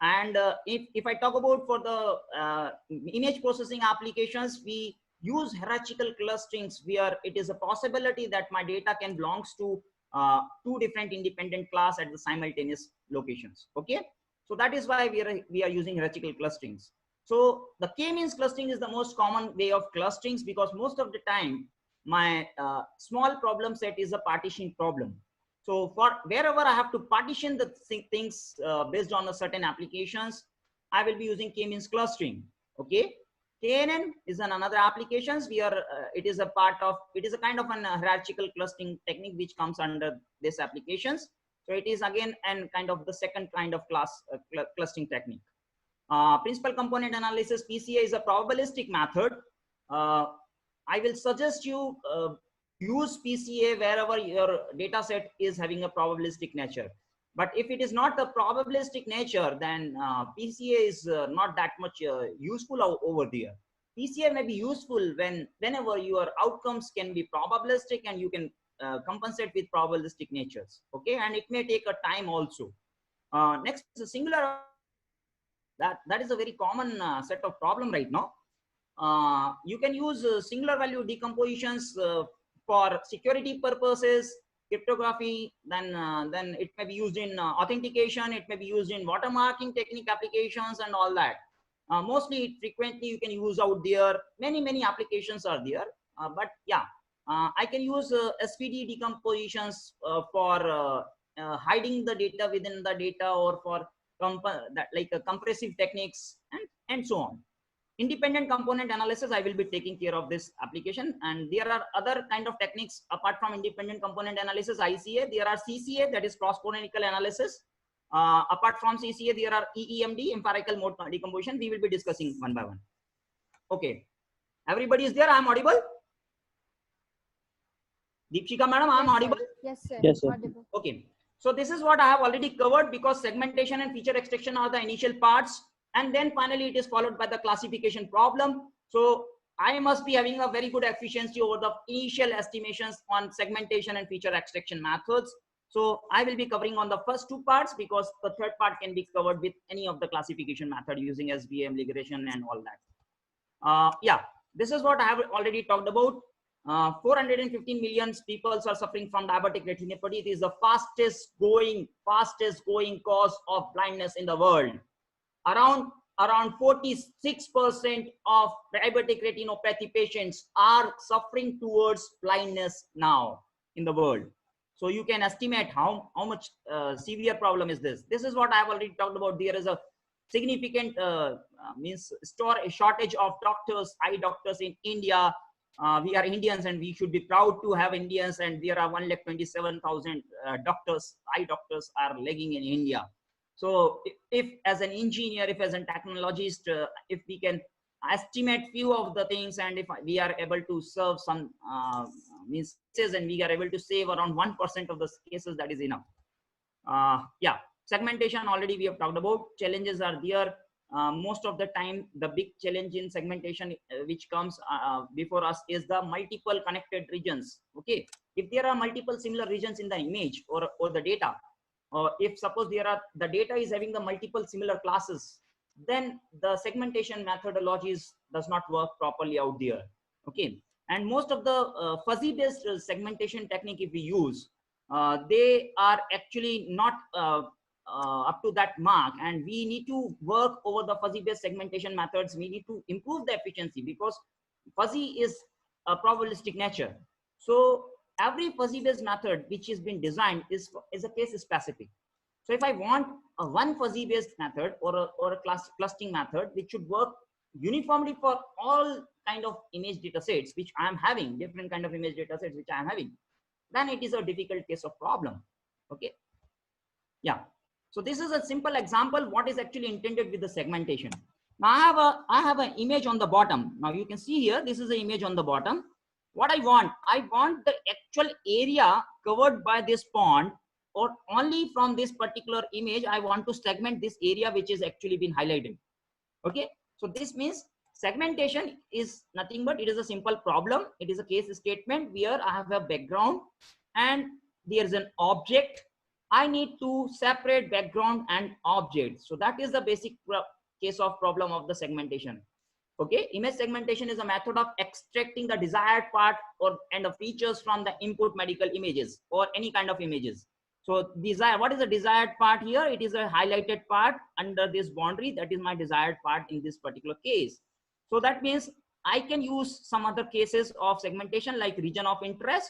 And if I talk about for the image processing applications, we use hierarchical clusterings where it is a possibility that my data can belongs to two different independent class at the simultaneous locations. Okay, so that is why we are using hierarchical clusterings. So the k-means clustering is the most common way of clusterings, because most of the time my small problem set is a partition problem. So for wherever I have to partition the things based on a certain applications, I will be using k-means clustering. Okay, KNN is another applications where it is a kind of an hierarchical clustering technique which comes under this applications. So it is again and kind of the second kind of clustering technique. Principal component analysis, PCA, is a probabilistic method. I will suggest you use PCA wherever your data set is having a probabilistic nature. But if it is not a probabilistic nature, then PCA is not that much useful over there. PCA may be useful whenever your outcomes can be probabilistic and you can compensate with probabilistic natures. Okay, and it may take a time also. Next is a singular. That is a very common set of problem right now. You can use singular value decompositions for security purposes, cryptography. Then it may be used in authentication. It may be used in watermarking technique applications and all that. Mostly, frequently you can use out there. Many applications are there. But yeah, I can use SVD decompositions for hiding the data within the data, or for compressive techniques and so on. Independent component analysis, I will be taking care of this application. And there are other kind of techniques apart from independent component analysis, ICA. There are CCA, that is cross-canonical analysis. Apart from CCA, there are EEMD, empirical mode decomposition. We will be discussing one by one. Okay, everybody is there? I am audible? Deepshika madam, I am audible? Yes, sir. Yes, sir. Audible. Okay. So this is what I have already covered, because segmentation and feature extraction are the initial parts. And then finally it is followed by the classification problem. So I must be having a very good efficiency over the initial estimations on segmentation and feature extraction methods. So I will be covering on the first two parts, because the third part can be covered with any of the classification method using SVM, regression and all that. Yeah, this is what I have already talked about. 415 million people are suffering from diabetic retinopathy. It is the fastest growing cause of blindness in the world. Around 46% of diabetic retinopathy patients are suffering towards blindness now in the world. So you can estimate how much severe problem is this. This is what I have already talked about. There is a significant shortage of doctors, eye doctors in India. We are Indians and we should be proud to have Indians, and there are 127,000 doctors, eye doctors are lagging in India. So if as an engineer, if as a technologist, if we can estimate few of the things, and if we are able to serve some cases, and we are able to save around 1% of the cases, that is enough. Yeah, segmentation already we have talked about. Challenges are there. Most of the time, the big challenge in segmentation which comes before us is the multiple connected regions. Okay, if there are multiple similar regions in the image or the data, or if suppose the data is having the multiple similar classes, then the segmentation methodologies does not work properly out there. Okay, and most of the fuzzy based segmentation technique if we use, they are actually not up to that mark, and we need to work over the fuzzy based segmentation methods. We need to improve the efficiency, because fuzzy is a probabilistic nature. So every fuzzy based method which has been designed is a case specific. So if I want a one fuzzy based method or a clustering method which should work uniformly for all kind of image data sets which I am having, different kind of image data sets which I am having, then it is a difficult case of problem. Okay, yeah. So this is a simple example what is actually intended with the segmentation. Now I have an image on the bottom. Now you can see here, this is the image on the bottom. What I want the actual area covered by this pond or only from this particular image, I want to segment this area which is actually been highlighted. Okay, so this means segmentation is nothing but it is a simple problem. It is a case statement where I have a background and there is an object. I need to separate background and object. So that is the basic case of problem of the segmentation. Okay, image segmentation is a method of extracting the desired part or and the features from the input medical images or any kind of images. So what is the desired part here? It is a highlighted part under this boundary. That is my desired part in this particular case. So that means I can use some other cases of segmentation like region of interest,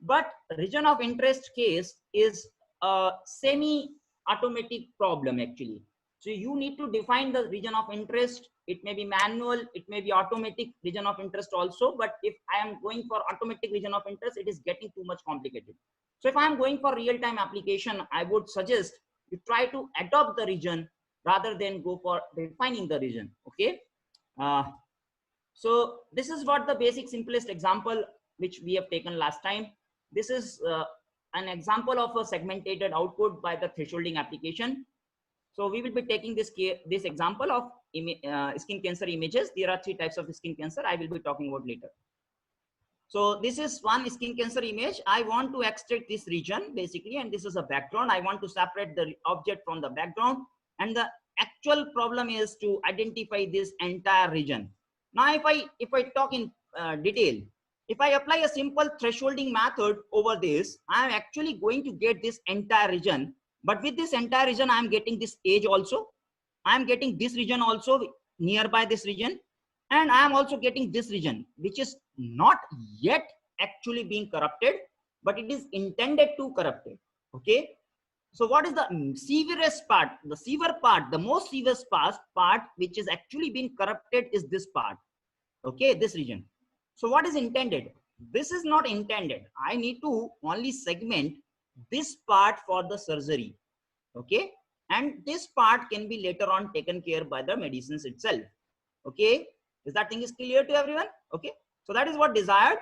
but region of interest case is a semi-automatic problem actually. So you need to define the region of interest. It may be manual, it may be automatic region of interest also, but if I am going for automatic region of interest, it is getting too much complicated. So if I am going for real-time application, I would suggest you try to adopt the region rather than go for defining the region. Okay. So this is what the basic simplest example which we have taken last time. This is an example of a segmented output by the thresholding application. So we will be taking this example of skin cancer images. There are 3 types of skin cancer I will be talking about later. So this is one skin cancer image. I want to extract this region basically, and this is a background. I want to separate the object from the background, and the actual problem is to identify this entire region. Now if I talk in detail, if I apply a simple thresholding method over this, I am actually going to get this entire region. But with this entire region, I am getting this edge also. I am getting this region also nearby this region. And I am also getting this region, which is not yet actually being corrupted, but it is intended to corrupt it. Okay. So what is the severest part? The severe part, the most severe part, which is actually being corrupted is this part. Okay. This region. So what is intended? This is not intended. I need to only segment this part for the surgery. Okay. And this part can be later on taken care by the medicines itself. Okay. Is that thing is clear to everyone? Okay. So that is what desired.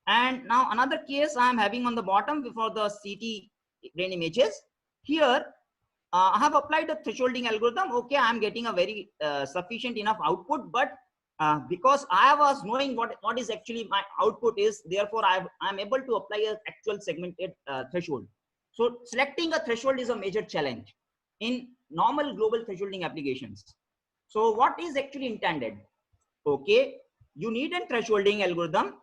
And now another case I am having on the bottom before the CT brain images. Here I have applied the thresholding algorithm. Okay. I am getting a very sufficient enough output, but because I was knowing what is actually my output is, therefore I am able to apply an actual segmented threshold. So selecting a threshold is a major challenge in normal global thresholding applications. So what is actually intended? Okay, you need a thresholding algorithm.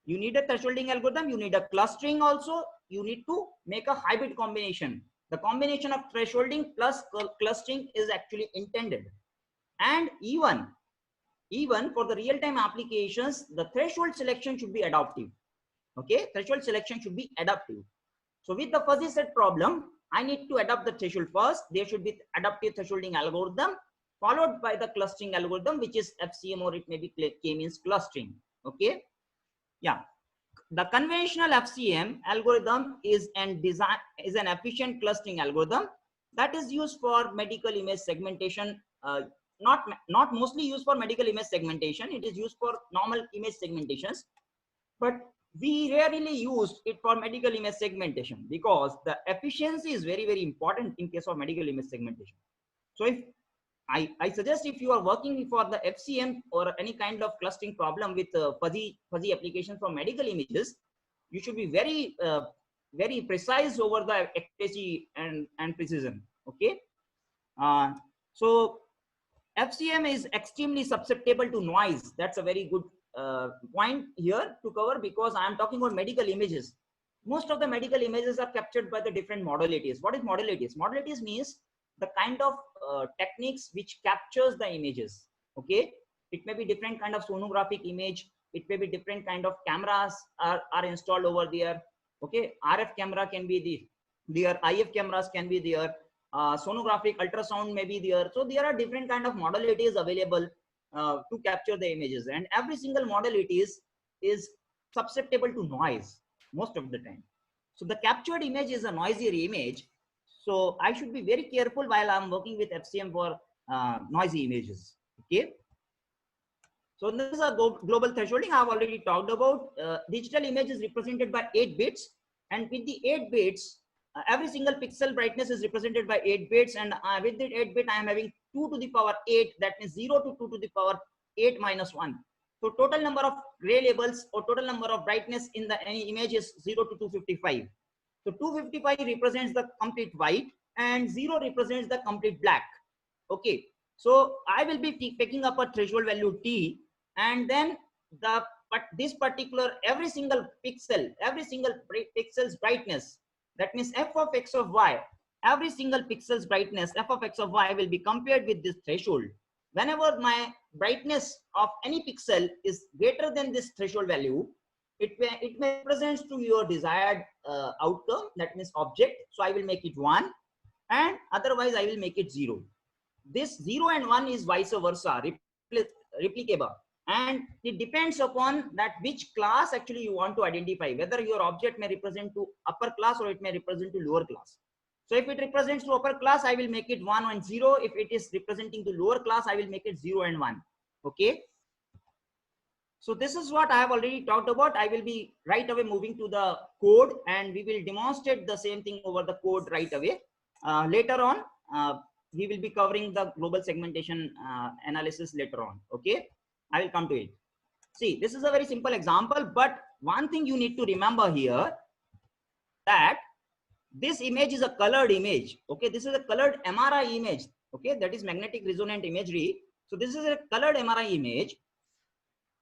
You need a thresholding algorithm. You need a clustering also. You need to make a hybrid combination. The combination of thresholding plus clustering is actually intended. And even for the real-time applications, the threshold selection should be adaptive. Okay, threshold selection should be adaptive. So with the fuzzy set problem, I need to adapt the threshold first. There should be adaptive thresholding algorithm followed by the clustering algorithm, which is FCM, or it may be K means clustering. Okay. Yeah. The conventional FCM algorithm is an efficient clustering algorithm that is used for medical image segmentation. Not mostly used for medical image segmentation. It is used for normal image segmentations, but we rarely use it for medical image segmentation because the efficiency is very, very important in case of medical image segmentation. So if I suggest if you are working for the FCM or any kind of clustering problem with fuzzy application for medical images, you should be very, very precise over the accuracy and precision. Okay. So FCM is extremely susceptible to noise. That's a very good point here to cover because I am talking about medical images. Most of the medical images are captured by the different modalities. What is modalities? Modalities means the kind of techniques which captures the images. Okay, it may be different kind of sonographic image. It may be different kind of cameras are installed over there. Okay, RF camera can be there, IF cameras can be there, sonographic ultrasound may be there. So there are different kind of modalities available to capture the images, and every single modality is susceptible to noise most of the time. So the captured image is a noisier image. So I should be very careful while I'm working with FCM for noisy images. Okay. So this is a global thresholding I've already talked about. Digital image is represented by 8 bits, and with the 8 bits, every single pixel brightness is represented by 8 bits, and with the 8 bit I am having 2 to the power 8, that means 0 to 2 to the power 8 minus 1. So total number of gray labels or total number of brightness in the any image is 0 to 255. So 255 represents the complete white and 0 represents the complete black. Okay, so I will be picking up a threshold value T, and then this particular every single pixel's brightness, that means f of x of y, every single pixel's brightness f of x of y will be compared with this threshold. Whenever my brightness of any pixel is greater than this threshold value, it may represent to your desired outcome, that means object. So I will make it 1, and otherwise I will make it 0. This 0 and 1 is vice versa, replicable, and it depends upon that which class actually you want to identify, whether your object may represent to upper class or it may represent to lower class. So if it represents to upper class, I will make it 1 and 0. If it is representing to lower class, I will make it 0 and 1. Okay. So this is what I have already talked about. I will be right away moving to the code, and we will demonstrate the same thing over the code right away. Later on, we will be covering the global segmentation analysis later on. Okay, I will come to it. See, this is a very simple example, but one thing you need to remember here, that this image is a colored image. Okay, this is a colored MRI image. Okay, that is magnetic resonant imagery. So this is a colored MRI image.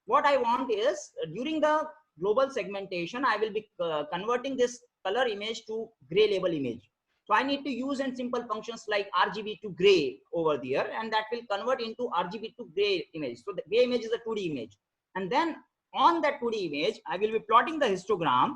What I want is, during the global segmentation, I will be converting this color image to gray label image. So I need to use in simple functions like RGB to gray over there, and that will convert into RGB to gray image. So the gray image is a 2D image. And then on that 2D image, I will be plotting the histogram.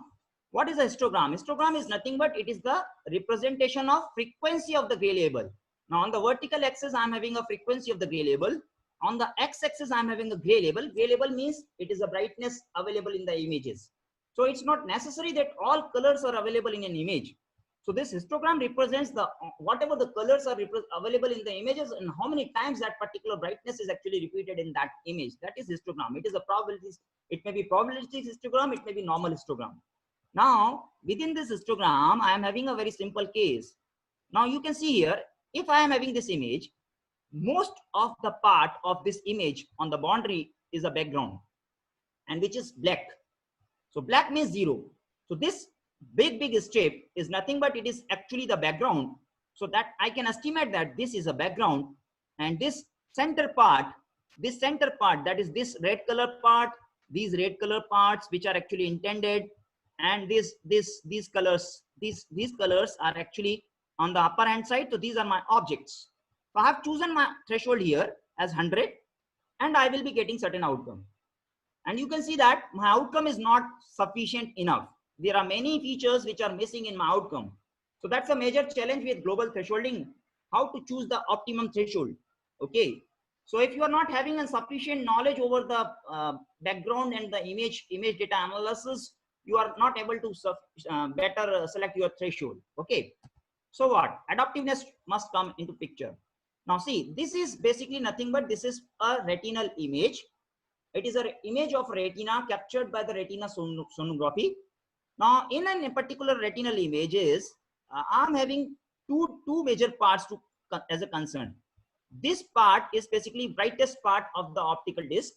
What is a histogram? Histogram is nothing but it is the representation of frequency of the gray label. Now on the vertical axis, I'm having a frequency of the gray label. On the x-axis, I'm having a gray label. Gray label means it is a brightness available in the images. So it's not necessary that all colors are available in an image. So this histogram represents the whatever the colors are available in the images and how many times that particular brightness is actually repeated in that image. That is histogram. It is a probability. It may be probabilistic histogram. It may be normal histogram. Now within this histogram, I am having a very simple case. Now you can see here, if I am having this image, most of the part of this image on the boundary is a background, and which is black. So black means 0. So this big strip is nothing but it is actually the background. So that I can estimate that this is a background, and this center part, that is this red color part, these red color parts which are actually intended, and these colors are actually on the upper hand side. So these are my objects. So I have chosen my threshold here as 100, and I will be getting certain outcome. And you can see that my outcome is not sufficient enough. There are many features which are missing in my outcome. So that's a major challenge with global thresholding, how to choose the optimum threshold. Okay. So if you are not having a sufficient knowledge over the background and the image data analysis, you are not able to better select your threshold. Okay. So what? Adaptiveness must come into picture. Now see, this is basically nothing but this is a retinal image. It is an image of retina captured by the retina sonography. Now in a particular retinal images, I'm having two major parts as a concern. This part is basically brightest part of the optical disc.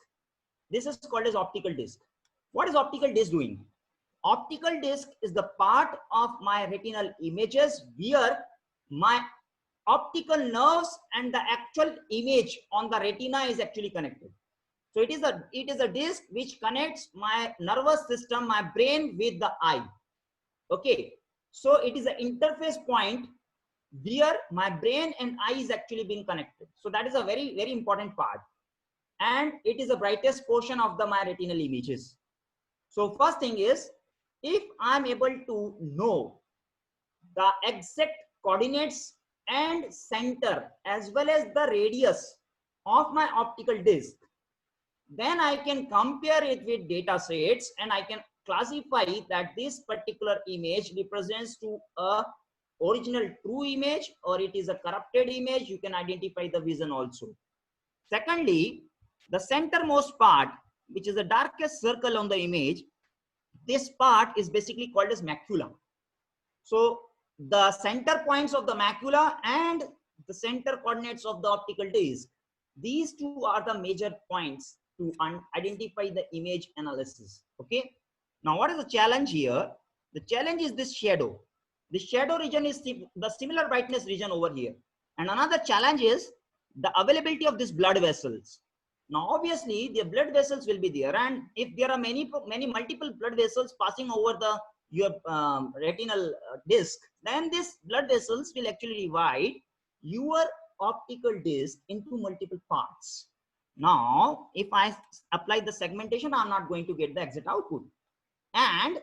This is called as optical disc. What is optical disc doing? Optical disc is the part of my retinal images where my optical nerves and the actual image on the retina is actually connected. So it is a disc which connects my nervous system, my brain with the eye. Okay. So it is an interface point where my brain and eye is actually being connected. So that is a very, very important part. And it is the brightest portion of my retinal images. So first thing is, if I'm able to know the exact coordinates and center as well as the radius of my optical disc, then I can compare it with data sets and I can classify that this particular image represents to a original true image or it is a corrupted image. You can identify the vision also. Secondly, the centermost part, which is the darkest circle on the image, this part is basically called as macula. So the center points of the macula and the center coordinates of the optical disc. These two are the major points to identify the image analysis. Okay. Now, what is the challenge here? The challenge is this shadow. The shadow region is the similar brightness region over here. And another challenge is the availability of these blood vessels. Now, obviously, the blood vessels will be there, and if there are many multiple blood vessels passing over the your retinal disc, then these blood vessels will actually divide your optical disc into multiple parts. Now, if I apply the segmentation, I'm not going to get the exact output, and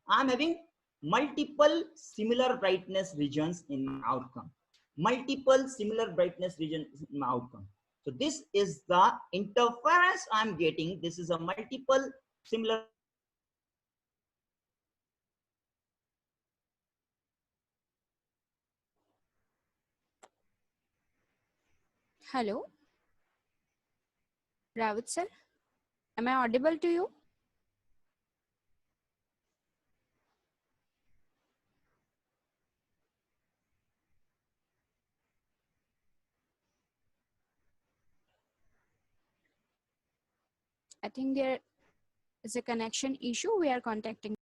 I'm having multiple similar brightness regions in my outcome. Multiple similar brightness regions in my outcome. So this is the interference I'm getting. This is a multiple similar. Hello, Ravit sir, am I audible to you? I think there is a connection issue. We are contacting